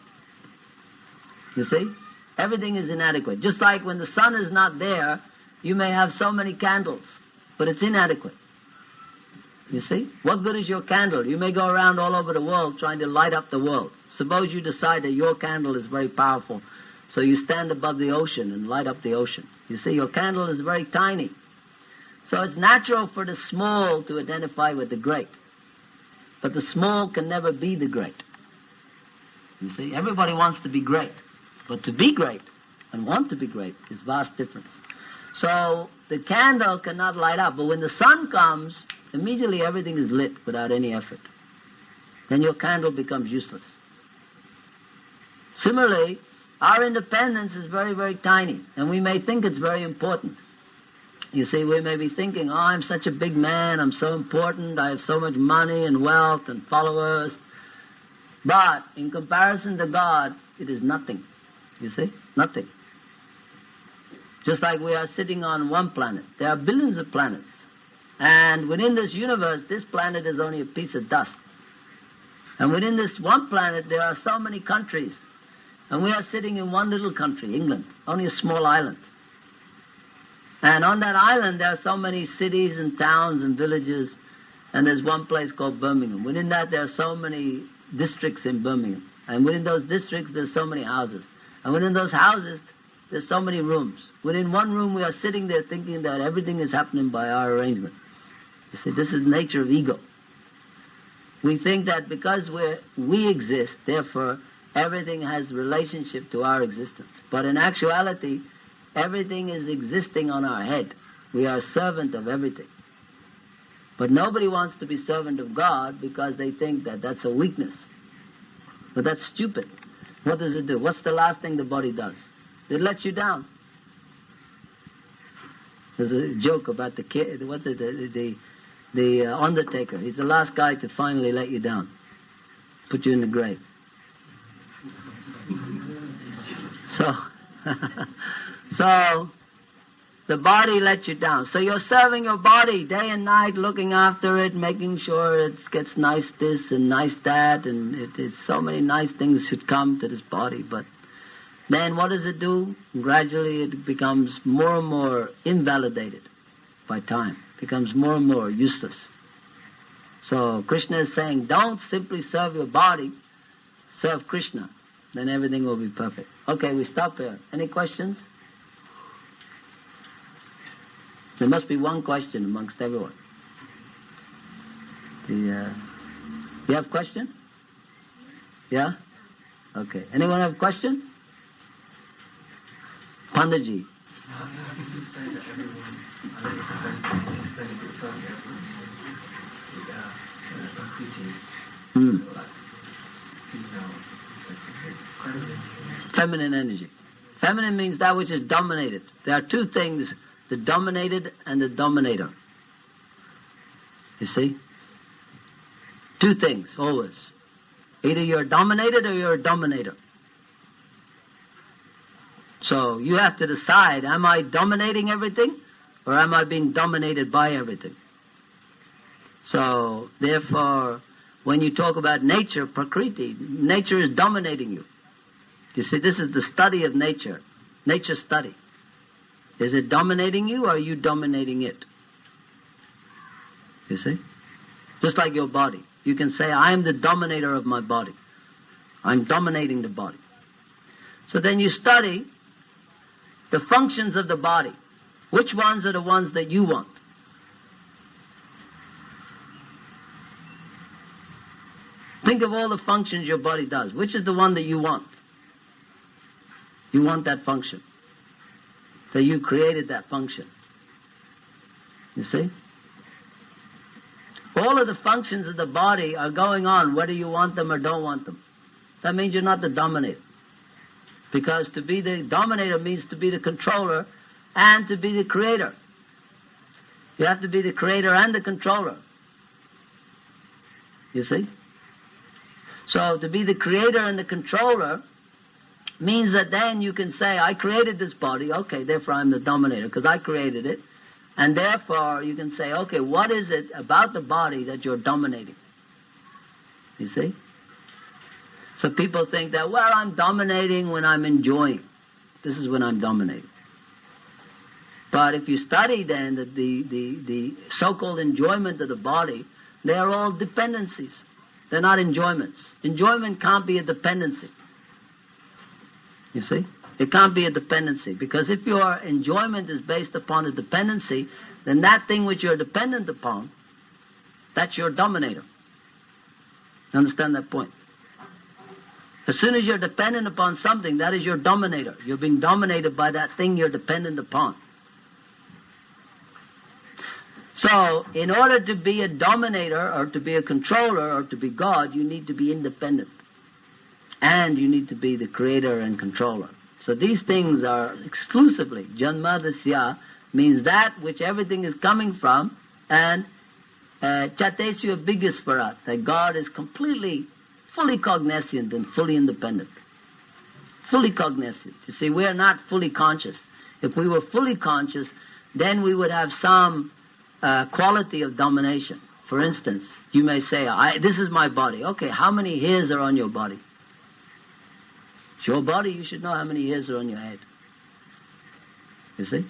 You see? Everything is inadequate. Just like when the sun is not there, you may have so many candles, but it's inadequate. You see? What good is your candle? You may go around all over the world trying to light up the world. Suppose you decide that your candle is very powerful, so you stand above the ocean and light up the ocean. You see, your candle is very tiny. So it's natural for the small to identify with the great. But the small can never be the great. You see, everybody wants to be great. But to be great and want to be great is vast difference. So the candle cannot light up, but when the sun comes, immediately everything is lit without any effort. Then your candle becomes useless. Similarly, our independence is very, very tiny, and we may think it's very important. You see, we may be thinking, oh, I'm such a big man, I'm so important, I have so much money and wealth and followers. But in comparison to God, it is nothing. You see? Nothing. Just like we are sitting on one planet. There are billions of planets. And within this universe, this planet is only a piece of dust. And within this one planet, there are so many countries. And we are sitting in one little country, England, only a small island. And on that island, there are so many cities and towns and villages. And there's one place called Birmingham. Within that, there are so many districts in Birmingham. And within those districts, there's so many houses. And within those houses, there's so many rooms. Within one room, we are sitting there thinking that everything is happening by our arrangement. You see, this is the nature of ego. We think that because we exist, therefore, everything has relationship to our existence. But in actuality, everything is existing on our head. We are servant of everything. But nobody wants to be servant of God because they think that that's a weakness. But that's stupid. What does it do? What's the last thing the body does? It lets you down. There's a joke about the undertaker. He's the last guy to finally let you down. Put you in the grave. So the body lets you down. So you're serving your body day and night, looking after it, making sure it gets nice this and nice that, and so many nice things should come to this body. But then what does it do? Gradually it becomes more and more invalidated by time. It becomes more and more useless. So Krishna is saying, don't simply serve your body, serve Krishna. Then everything will be perfect. Okay, we stop here. Any questions? There must be one question amongst everyone. You have a question? Yeah? Okay. Anyone have a question? Pandaji. Feminine energy. Feminine means that which is dominated. There are two things, the dominated and the dominator. You see? Two things, always. Either you're dominated or you're a dominator. So you have to decide, am I dominating everything or am I being dominated by everything? So, therefore, when you talk about nature, prakriti, nature is dominating you. You see, this is the study of nature. Nature study. Is it dominating you or are you dominating it? You see? Just like your body. You can say, I am the dominator of my body. I'm dominating the body. So then you study the functions of the body. Which ones are the ones that you want? Think of all the functions your body does. Which is the one that you want? You want that function. So you created that function. You see? All of the functions of the body are going on whether you want them or don't want them. That means you're not the dominator. Because to be the dominator means to be the controller and to be the creator. You have to be the creator and the controller. You see? So to be the creator and the controller means that then you can say, I created this body, okay, therefore I'm the dominator because I created it. And therefore you can say, okay, what is it about the body that you're dominating? You see? So people think that, well, I'm dominating when I'm enjoying. This is when I'm dominating. But if you study then the so-called enjoyment of the body, they are all dependencies. They're not enjoyments. Enjoyment can't be a dependency. You see? It can't be a dependency. Because if your enjoyment is based upon a dependency, then that thing which you're dependent upon, that's your dominator. You understand that point? As soon as you're dependent upon something, that is your dominator. You're being dominated by that thing you're dependent upon. So, in order to be a dominator or to be a controller or to be God, you need to be independent. and you need to be the creator and controller. So these things are exclusively Janmadasya, means that which everything is coming from, and Chatesya Bhigyasvarat, that God is completely, fully cognizant and fully independent. Fully cognizant. You see, we are not fully conscious. If we were fully conscious, then we would have some quality of domination. For instance, you may say, this is my body. Okay, how many hairs are on your body? It's your body, you should know how many hairs are on your head. You see?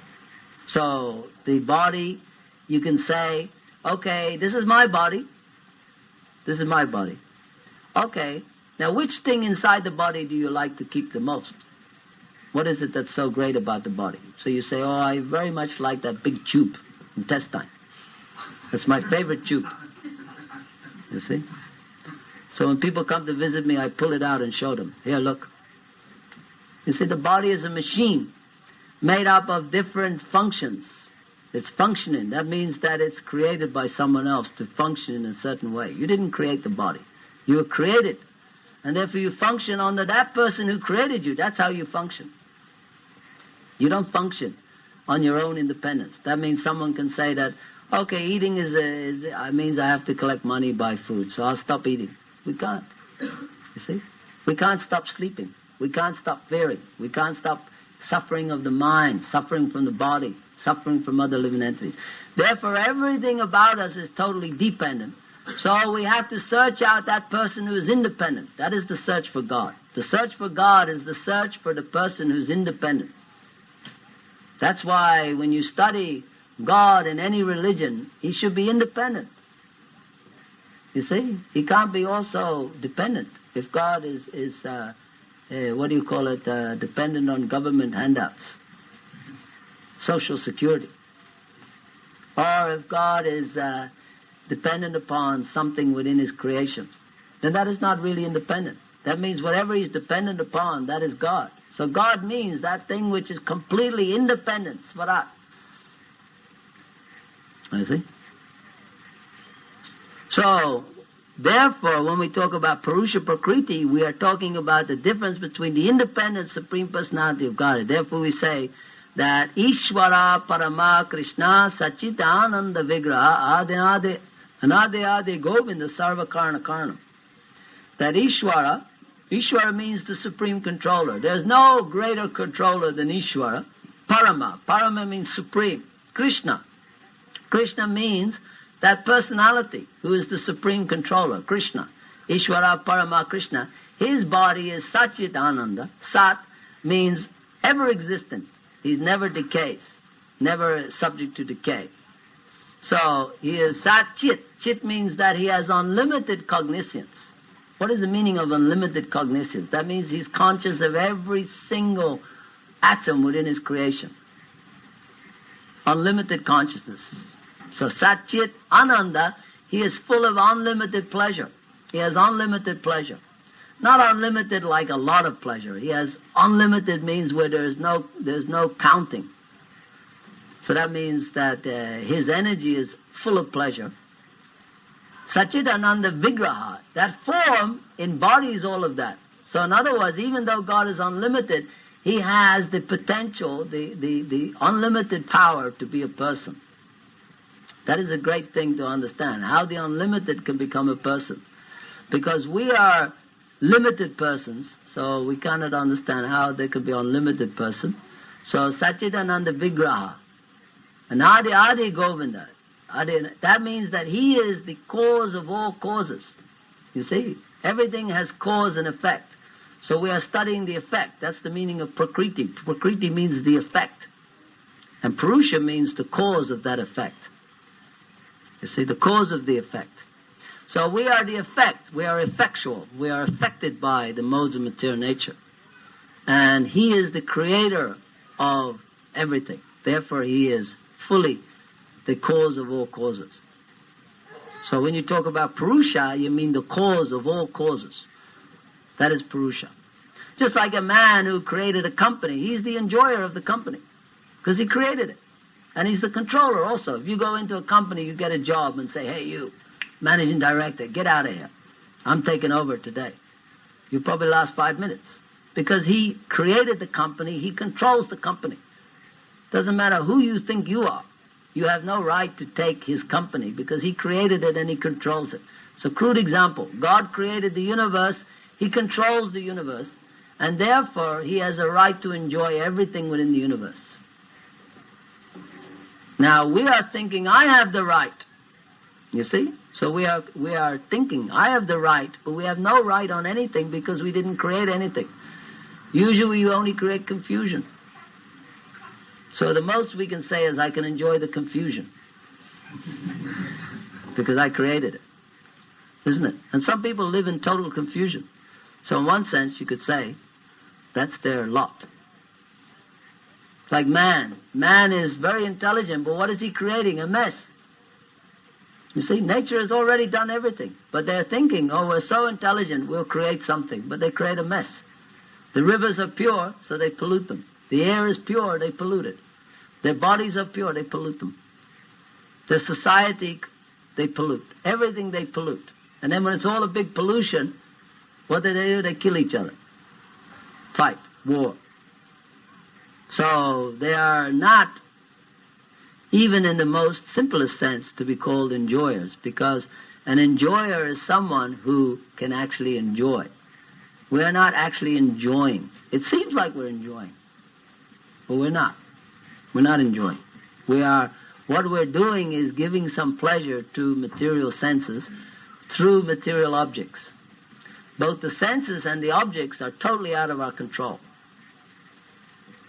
So, the body, you can say, okay, this is my body. This is my body. Okay, now which thing inside the body do you like to keep the most? What is it that's so great about the body? So you say, I very much like that big tube, intestine. That's my favorite tube. You see? So when people come to visit me, I pull it out and show them. Here, look. You see, the body is a machine made up of different functions. It's functioning. That means that it's created by someone else to function in a certain way. You didn't create the body. You were created. And therefore you function under that person who created you. That's how you function. You don't function on your own independence. That means someone can say that, okay, eating means I have to collect money, buy food, so I'll stop eating. We can't. You see? We can't stop sleeping. We can't stop fearing. We can't stop suffering of the mind, suffering from the body, suffering from other living entities. Therefore, everything about us is totally dependent. So we have to search out that person who is independent. That is the search for God. The search for God is the search for the person who's independent. That's why when you study God in any religion, he should be independent. You see? He can't be also dependent. If God is dependent on government handouts, social security. Or if God is dependent upon something within his creation, then that is not really independent. That means whatever he's dependent upon, that is God. So God means that thing which is completely independent, svarat. You see? So, therefore, when we talk about Purusha Prakriti, we are talking about the difference between the independent Supreme Personality of God. Therefore we say that Ishvara Parama Krishna Sachitananda Vigraha Anadi Govinda Sarva Karna Karnam. That Ishvara means the Supreme Controller. There's no greater controller than Ishvara. Parama means Supreme. Krishna means that personality who is the Supreme Controller. Krishna. Ishvara Parama Krishna. His body is Satchit Ananda. Sat means ever existent. He's never decays. Never subject to decay. So he is Sat Chit. Chit means that he has unlimited cognizance. What is the meaning of unlimited cognizance? That means he's conscious of every single atom within his creation. Unlimited consciousness. So Sat Chit Ananda, he is full of unlimited pleasure. He has unlimited pleasure. Not unlimited like a lot of pleasure. He has unlimited means where there's no counting. So that means that his energy is full of pleasure. Sachidananda Vigraha, that form embodies all of that. So in other words, even though God is unlimited, he has the potential, the unlimited power to be a person. That is a great thing to understand, how the unlimited can become a person. Because we are limited persons, so we cannot understand how there could be an unlimited person. So Sachidananda Vigraha, Anadi Adi Govinda, that means that he is the cause of all causes. You see, everything has cause and effect. So we are studying the effect. That's the meaning of Prakriti. Prakriti means the effect. And Purusha means the cause of that effect. You see, the cause of the effect. So we are the effect. We are effectual. We are affected by the modes of material nature. And he is the creator of everything. Therefore, he is fully the cause of all causes. So when you talk about Purusha, you mean the cause of all causes. That is Purusha. Just like a man who created a company, he's the enjoyer of the company. Because he created it. And he's the controller also. If you go into a company, you get a job and say, hey, you, managing director, get out of here. I'm taking over today. You probably last 5 minutes. Because he created the company, he controls the company. Doesn't matter who you think you are. You have no right to take his company because he created it and he controls it. So crude example, God created the universe, he controls the universe, and therefore he has a right to enjoy everything within the universe. Now we are thinking, I have the right. You see? So we are thinking, I have the right, but we have no right on anything because we didn't create anything. Usually you only create confusion. So the most we can say is I can enjoy the confusion. Because I created it. Isn't it? And some people live in total confusion. So in one sense you could say that's their lot. Like man. Man is very intelligent, but what is he creating? A mess. You see, nature has already done everything. But they're thinking, oh, we're so intelligent, we'll create something. But they create a mess. The rivers are pure, so they pollute them. The air is pure, they pollute it. Their bodies are pure, they pollute them. Their society, they pollute. Everything they pollute. And then when it's all a big pollution, what do? They kill each other. Fight. War. So they are not, even in the most simplest sense, to be called enjoyers, because an enjoyer is someone who can actually enjoy. We are not actually enjoying. It seems like we're enjoying, but we're not. We're not enjoying. What we're doing is giving some pleasure to material senses through material objects. Both the senses and the objects are totally out of our control.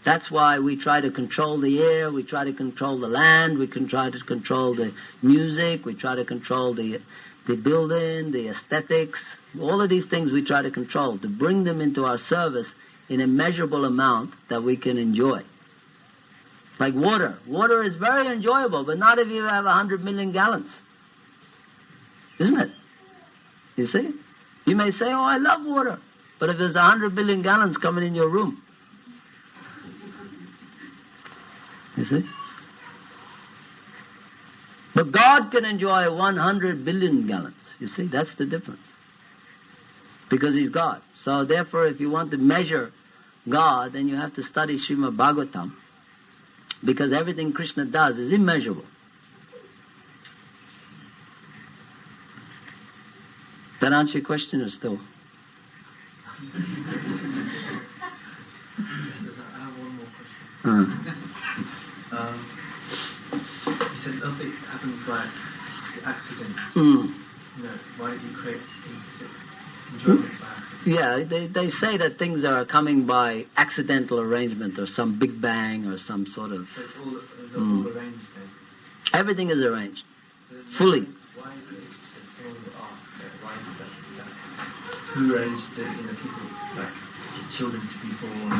That's why we try to control the air, we try to control the land, we can try to control the music, we try to control the building, the aesthetics. All of these things we try to control, to bring them into our service in a measurable amount that we can enjoy. Like water. Water is very enjoyable, but not if you have 100 million gallons. Isn't it? You see? You may say, oh, I love water. But if there's 100 billion gallons coming in your room, you see? But God can enjoy 100 billion gallons. You see? That's the difference. Because He's God. So therefore, if you want to measure God, then you have to study Srimad Bhagavatam. Because everything Krishna does is immeasurable. That answer your question or still? I have one more question. You said nothing happens by accident. Why did you create enjoyment by accident? Yeah, they say that things are coming by accidental arrangement or some big bang or some sort of... So it's all arranged then? Everything is arranged. Fully. Why is it that someone would ask, why is it that who arranged the, people, like children to be born,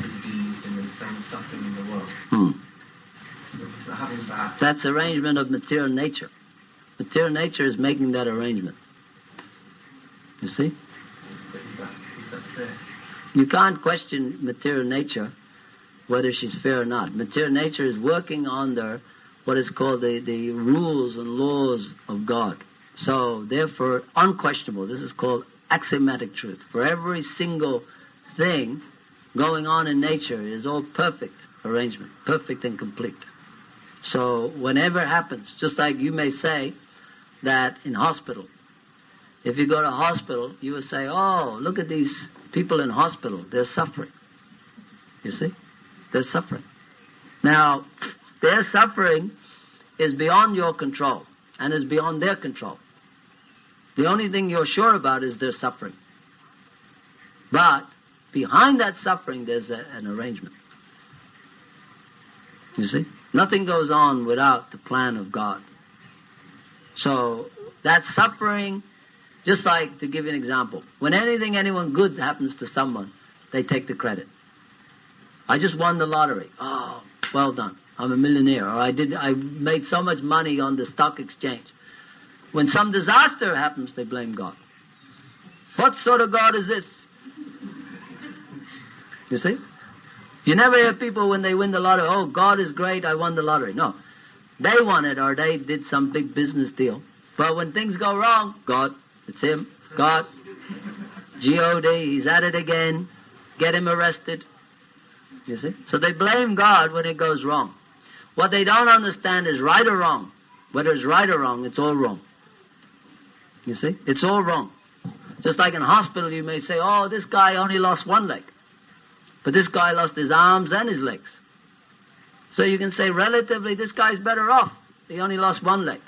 diseased, and the same suffering in the world? So having that... That's arrangement of material nature. Material nature is making that arrangement. You see? Is that fair? You can't question material nature, whether she's fair or not. Material nature is working under what is called the rules and laws of God. So, therefore, unquestionable. This is called axiomatic truth. For every single thing going on in nature, it is all perfect arrangement, perfect and complete. So, whenever it happens, just like you may say that in hospital, if you go to hospital, you will say, oh, look at these people in hospital. They're suffering. You see? They're suffering. Now, their suffering is beyond your control and is beyond their control. The only thing you're sure about is their suffering. But behind that suffering, there's an arrangement. You see? Nothing goes on without the plan of God. So, that suffering... Just like, to give you an example, when anyone good happens to someone, they take the credit. I just won the lottery. Oh, well done. I'm a millionaire. Or I made so much money on the stock exchange. When some disaster happens, they blame God. What sort of God is this? You see? You never hear people when they win the lottery, oh, God is great, I won the lottery. No. They won it or they did some big business deal. But when things go wrong, God. It's Him. God. G.O.D., he's at it again, get him arrested. You see? So they blame God when it goes wrong. What they don't understand is right or wrong. Whether it's right or wrong, it's all wrong. You see? It's all wrong. Just like in hospital, you may say, oh, this guy only lost one leg. But this guy lost his arms and his legs. So you can say, relatively, this guy's better off. He only lost one leg.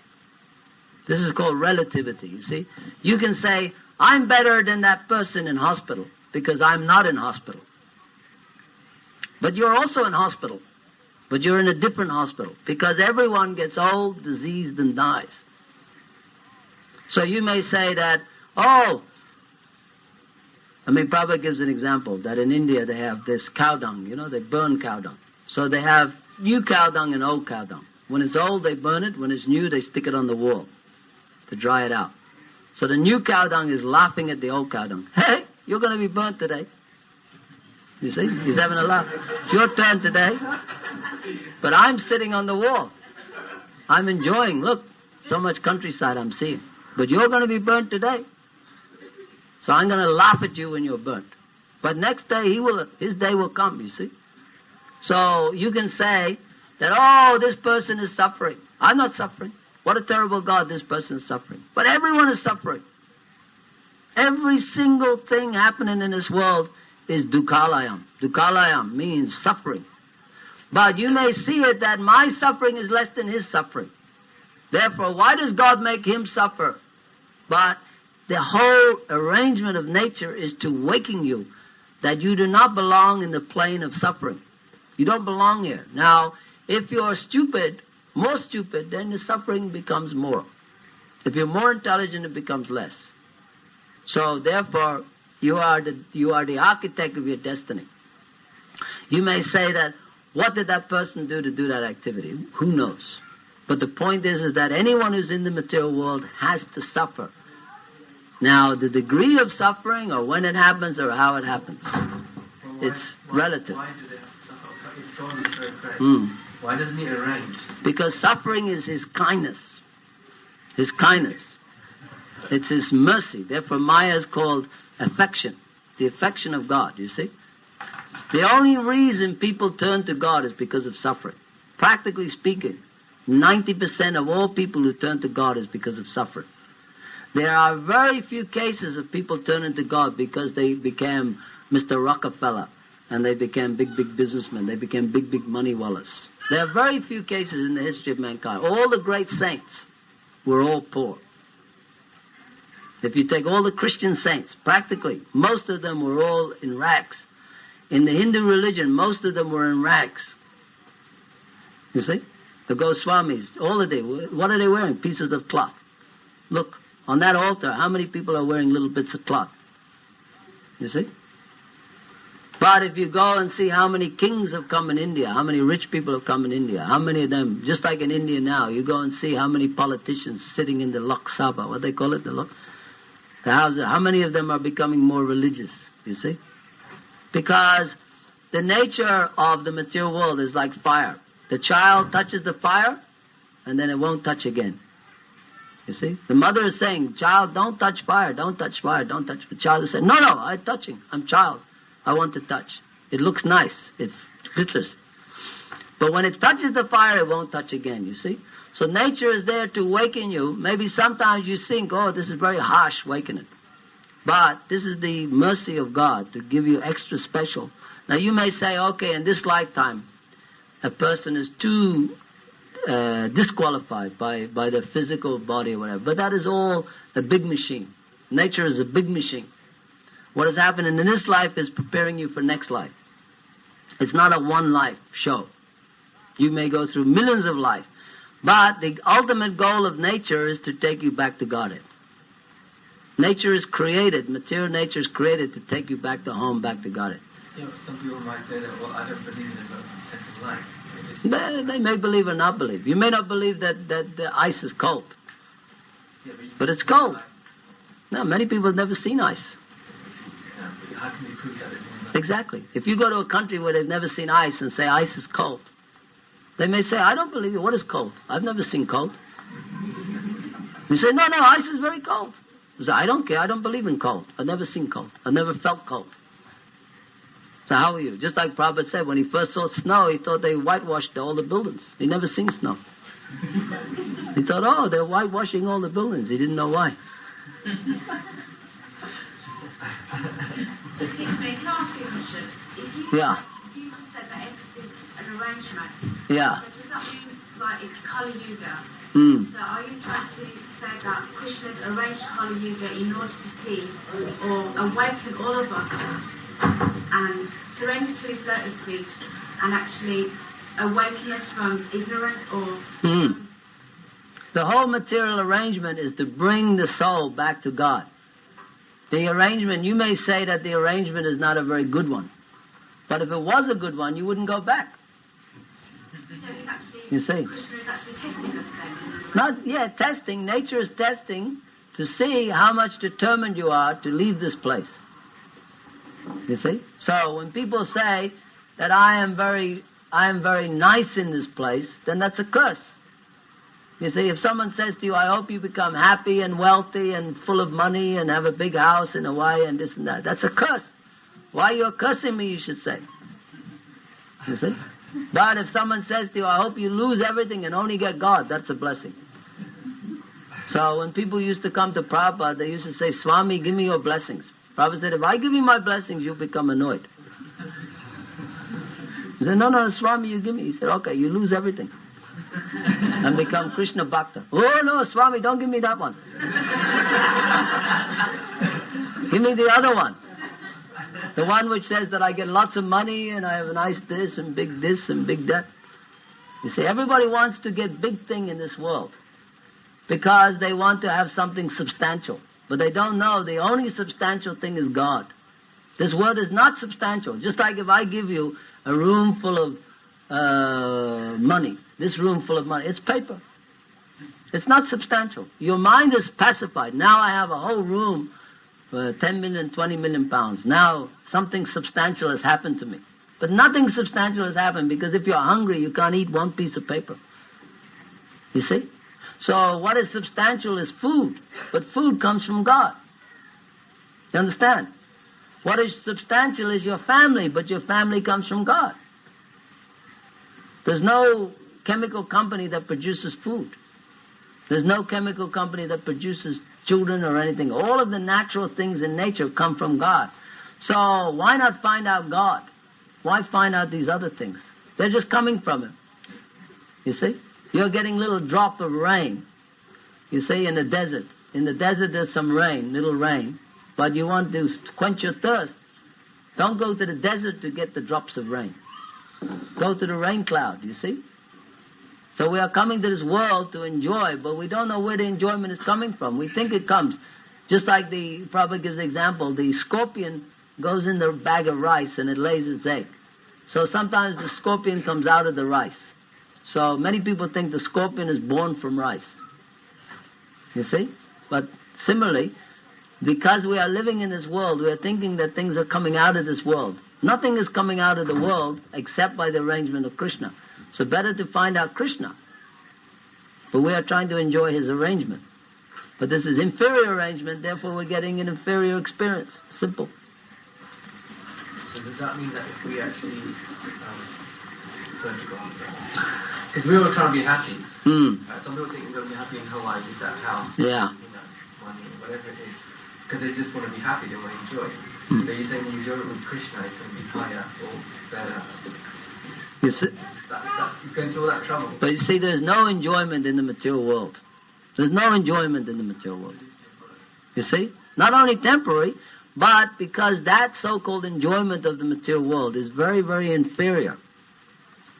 This is called relativity, you see? You can say, I'm better than that person in hospital because I'm not in hospital. But you're also in hospital. But you're in a different hospital because everyone gets old, diseased, and dies. So you may say that, Prabhupada gives an example that in India they have this cow dung, they burn cow dung. So they have new cow dung and old cow dung. When it's old, they burn it. When it's new, they stick it on the wall to dry it out. So the new cow dung is laughing at the old cow dung. Hey, you're going to be burnt today. You see? He's having a laugh. It's your turn today. But I'm sitting on the wall. I'm enjoying. Look, so much countryside I'm seeing. But you're going to be burnt today. So I'm going to laugh at you when you're burnt. But next day, his day will come, you see. So you can say that, this person is suffering. I'm not suffering. What a terrible God, this person is suffering. But everyone is suffering. Every single thing happening in this world is dukkhalayam. Dukkhalayam means suffering. But you may see it that my suffering is less than his suffering. Therefore, why does God make him suffer? But the whole arrangement of nature is to waken you that you do not belong in the plane of suffering. You don't belong here. Now, if you're stupid, more stupid, then the suffering becomes more. If you're more intelligent, it becomes less. So, therefore, you are the architect of your destiny. You may say that, what did that person do to do that activity? Who knows? But the point is that anyone who's in the material world has to suffer. Now, the degree of suffering, or when it happens, or how it happens, it's relative. Why do they have to suffer? If God is so great, why doesn't he arrange? Because suffering is his kindness. His kindness. It's his mercy. Therefore, Maya is called affection. The affection of God, you see? The only reason people turn to God is because of suffering. Practically speaking, 90% of all people who turn to God is because of suffering. There are very few cases of people turning to God because they became Mr. Rockefeller and they became big businessmen. They became big money wallers. There are very few cases in the history of mankind. All the great saints were all poor. If you take all the Christian saints, practically, most of them were all in rags. In the Hindu religion, most of them were in rags. You see? The Goswamis, all of them, what are they wearing? Pieces of cloth. Look, on that altar, how many people are wearing little bits of cloth? You see? But if you go and see how many kings have come in India, how many rich people have come in India, how many of them, just like in India now, you go and see how many politicians sitting in the Lok Sabha, what they call it, the house, how many of them are becoming more religious, you see? Because the nature of the material world is like fire. The child touches the fire, and then it won't touch again. You see? The mother is saying, child, don't touch fire, don't touch fire, don't touch. The child is saying, no, I'm touching. I'm child. I want to touch. It looks nice. It glitters. But when it touches the fire, it won't touch again, you see? So nature is there to waken you. Maybe sometimes you think, this is very harsh, waken it. But this is the mercy of God to give you extra special. Now you may say, okay, in this lifetime, a person is too disqualified by their physical body or whatever. But that is all a big machine. Nature is a big machine. What is happening in this life is preparing you for next life. It's not a one-life show. You may go through millions of lives. But the ultimate goal of nature is to take you back to Godhead. Nature is created, material nature is created to take you back to home, back to Godhead. Yeah, some people might say that, I don't believe in a second life. They may believe or not believe. You may not believe that the ice is cold. Yeah, but it's cold. No, many people have never seen ice. Yeah, but how can you prove that? Exactly. If you go to a country where they've never seen ice and say ice is cold, they may say, I don't believe you. What is cold? I've never seen cold. You say, no, ice is very cold. He said, I don't care. I don't believe in cold. I've never seen cold. I've never felt cold. So how are you? Just like Prabhupada said, when he first saw snow, he thought they whitewashed all the buildings. He never seen snow. He thought, oh, they're whitewashing all the buildings. He didn't know why. Excuse me, can I ask you a question? Yeah. You just said that it's an arrangement. Yeah. So does that mean, like, it's Kali Yuga? So are you trying to say that Krishna's arranged Kali Yuga in order to see or awaken all of us and surrender to his lotus feet and actually awaken us from ignorance or... The whole material arrangement is to bring the soul back to God. The arrangement, you may say that the arrangement is not a very good one. But if it was a good one, you wouldn't go back. You see? Krishna is actually testing us then. Testing. Nature is testing to see how much determined you are to leave this place. You see? So when people say that I am very nice in this place, then that's a curse. You see, if someone says to you, I hope you become happy and wealthy and full of money and have a big house in Hawaii and this and that, that's a curse. Why you're cursing me, you should say. You see? But if someone says to you, I hope you lose everything and only get God, that's a blessing. So when people used to come to Prabhupada, they used to say, Swami, give me your blessings. Prabhupada said, if I give you my blessings, you'll become annoyed. He said, no, Swami, you give me. He said, okay, you lose everything. And become Krishna Bhakta. Oh, no, Swami, don't give me that one. Give me the other one. The one which says that I get lots of money and I have a nice this and big that. You see, everybody wants to get big thing in this world because they want to have something substantial. But they don't know the only substantial thing is God. This world is not substantial. Just like if I give you a room full of money, this room full of money, it's paper. It's not substantial. Your mind is pacified. Now I have a whole room for 10 million, 20 million pounds. Now something substantial has happened to me. But nothing substantial has happened because if you're hungry, you can't eat one piece of paper. You see? So what is substantial is food. But food comes from God. You understand? What is substantial is your family, but your family comes from God. There's no chemical company that produces food. There's no chemical company that produces children or anything. All of the natural things in nature come from God. So why not find out God? Why find out these other things? They're just coming from Him. You see? You're getting little drop of rain. You see, in the desert. In the desert there's some rain, little rain. But you want to quench your thirst. Don't go to the desert to get the drops of rain. Go to the rain cloud, you see? So we are coming to this world to enjoy, but we don't know where the enjoyment is coming from. We think it comes. Just like the Prabhupada gives the example, the scorpion goes in the bag of rice and it lays its egg. So sometimes the scorpion comes out of the rice. So many people think the scorpion is born from rice. You see? But similarly, because we are living in this world, we are thinking that things are coming out of this world. Nothing is coming out of the world except by the arrangement of Krishna. So better to find out Krishna. But we are trying to enjoy His arrangement. But this is inferior arrangement, therefore we're getting an inferior experience. Simple. So does that mean that if we actually because we all trying to be happy. Some people think they're going to be happy in Hawaii with that house, money, whatever it is, because they just want to be happy, they want to enjoy it. So you're saying you enjoy it with Krishna, it's going to be higher or better. You see, you're going through all that trouble. But you see, there's no enjoyment in the material world. There's no enjoyment in the material world. You see? Not only temporary, but because that so-called enjoyment of the material world is very, very inferior.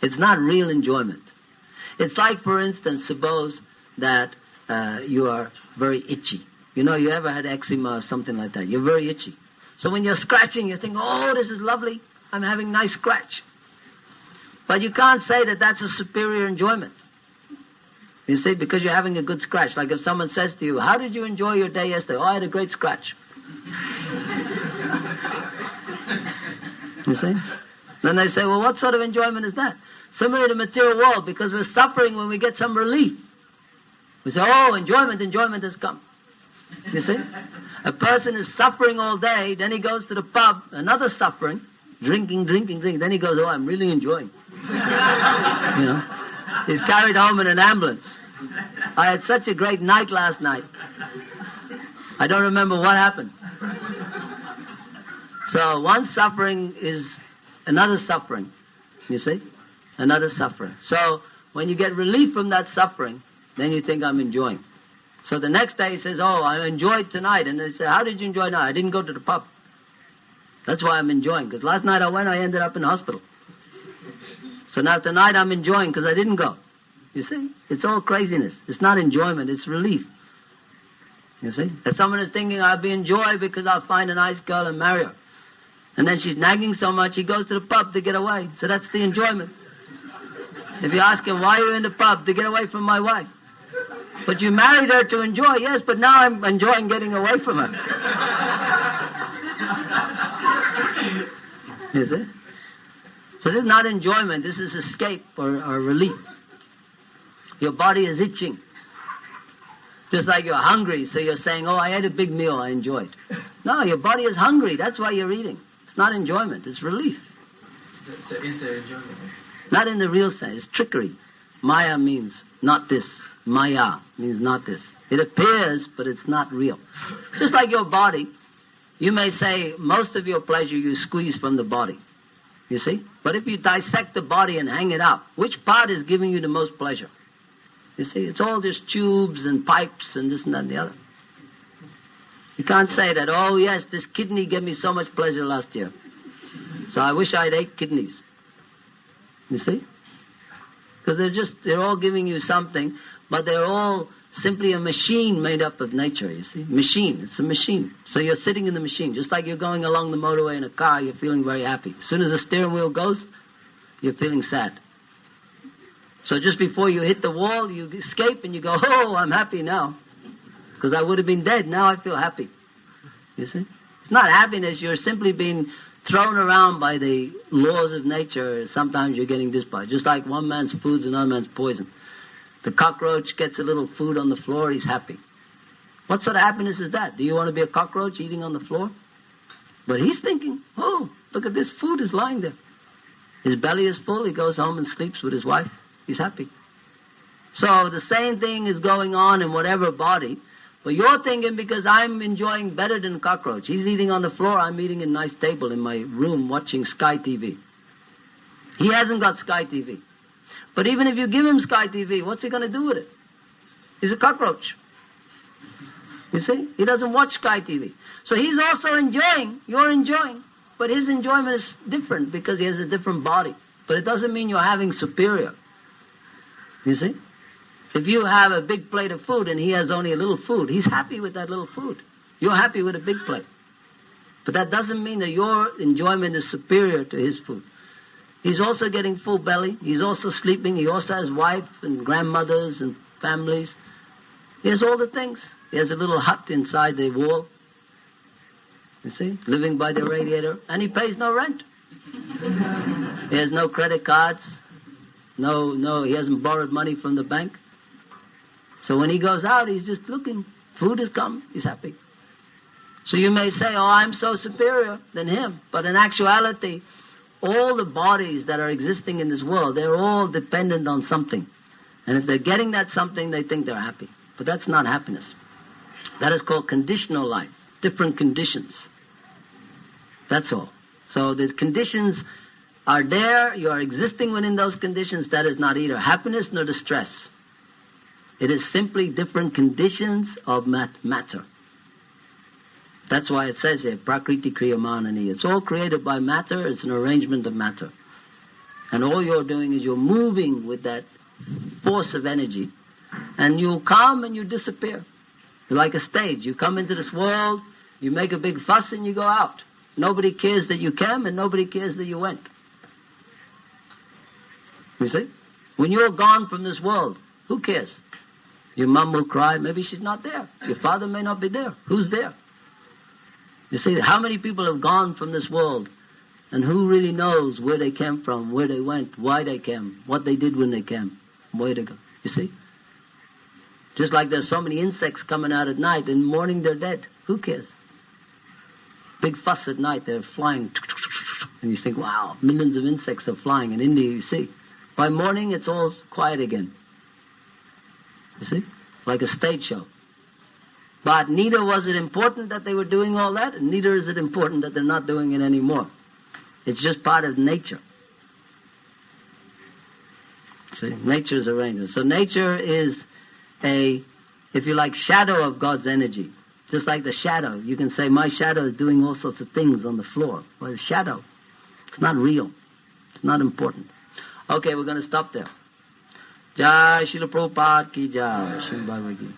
It's not real enjoyment. It's like, for instance, suppose that you are very itchy. You know, you ever had eczema or something like that. You're very itchy. So when you're scratching, you think, oh, this is lovely. I'm having a nice scratch. But you can't say that that's a superior enjoyment. You see, because you're having a good scratch. Like if someone says to you, how did you enjoy your day yesterday? Oh, I had a great scratch. You see? Then they say, well, what sort of enjoyment is that? Similar to the material world, because we're suffering when we get some relief. We say, oh, enjoyment has come. You see? A person is suffering all day, then he goes to the pub, another suffering, drinking. Then he goes, oh, I'm really enjoying. You know? He's carried home in an ambulance. I had such a great night last night. I don't remember what happened. So one suffering is another suffering. You see? Another suffering. So when you get relief from that suffering, then you think I'm enjoying. So the next day he says, oh, I enjoyed tonight. And they say, how did you enjoy tonight? I didn't go to the pub. That's why I'm enjoying. Because last night I ended up in hospital. So now tonight I'm enjoying because I didn't go. You see? It's all craziness. It's not enjoyment, it's relief. You see? If someone is thinking, I'll be enjoyed because I'll find a nice girl and marry her. And then she's nagging so much, he goes to the pub to get away. So that's the enjoyment. If you ask him, why are you in the pub? To get away from my wife. But you married her to enjoy, yes, but now I'm enjoying getting away from her. You see? So this is not enjoyment, this is escape or relief. Your body is itching. Just like you're hungry, so you're saying, oh, I ate a big meal, I enjoyed. No, your body is hungry, that's why you're eating. It's not enjoyment, it's relief. So is there enjoyment? Not in the real sense, it's trickery. Maya means not this. Maya means not this. It appears, but it's not real. Just like your body, you may say most of your pleasure you squeeze from the body. You see? But if you dissect the body and hang it up, which part is giving you the most pleasure? You see? It's all just tubes and pipes and this and that and the other. You can't say that, oh yes, this kidney gave me so much pleasure last year. So I wish I'd 8 kidneys. You see? Because they're all giving you something, but they're all simply a machine made up of nature, you see? Machine, it's a machine. So you're sitting in the machine, just like you're going along the motorway in a car, you're feeling very happy. As soon as the steering wheel goes, you're feeling sad. So just before you hit the wall, you escape and you go, oh, I'm happy now. Because I would have been dead, now I feel happy. You see? It's not happiness, you're simply being thrown around by the laws of nature. Sometimes you're getting this by. Just like one man's food is another man's poison. The cockroach gets a little food on the floor, he's happy. What sort of happiness is that? Do you want to be a cockroach eating on the floor? But he's thinking, oh, look at this food is lying there. His belly is full, he goes home and sleeps with his wife. He's happy. So the same thing is going on in whatever body. But you're thinking, because I'm enjoying better than cockroach. He's eating on the floor, I'm eating in a nice table in my room watching Sky TV. He hasn't got Sky TV. But even if you give him Sky TV, what's he going to do with it? He's a cockroach. You see? He doesn't watch Sky TV. So he's also enjoying, you're enjoying. But his enjoyment is different because he has a different body. But it doesn't mean you're having superior. You see? If you have a big plate of food and he has only a little food, he's happy with that little food. You're happy with a big plate. But that doesn't mean that your enjoyment is superior to his food. He's also getting full belly. He's also sleeping. He also has wife and grandmothers and families. He has all the things. He has a little hut inside the wall. You see? Living by the radiator. And he pays no rent. He has no credit cards. No, he hasn't borrowed money from the bank. So when he goes out, he's just looking. Food has come. He's happy. So you may say, oh, I'm so superior than him. But in actuality, all the bodies that are existing in this world, they're all dependent on something. And if they're getting that something, they think they're happy. But that's not happiness. That is called conditional life. Different conditions. That's all. So the conditions are there. You are existing within those conditions. That is not either happiness nor distress. It is simply different conditions of matter. That's why it says here, Prakriti Kriyamanani. It's all created by matter. It's an arrangement of matter. And all you're doing is you're moving with that force of energy. And you come and you disappear. You're like a stage. You come into this world, you make a big fuss and you go out. Nobody cares that you came and nobody cares that you went. You see? When you're gone from this world, who cares? Your mom will cry, maybe she's not there. Your father may not be there. Who's there? You see, how many people have gone from this world, and who really knows where they came from, where they went, why they came, what they did when they came, where they go. You see? Just like there's so many insects coming out at night, in the morning they're dead. Who cares? Big fuss at night, they're flying. And you think, wow, millions of insects are flying. In India, you see. By morning, it's all quiet again. You see? Like a stage show. But neither was it important that they were doing all that, and neither is it important that they're not doing it anymore. It's just part of nature. See? Nature's arrangement. So nature is a, if you like, shadow of God's energy. Just like the shadow. You can say, my shadow is doing all sorts of things on the floor. Well, it's shadow. It's not real. It's not important. Okay, we're going to stop there. Jai Srila Prabhupada ki jai. Srila Bhagavad-Gita.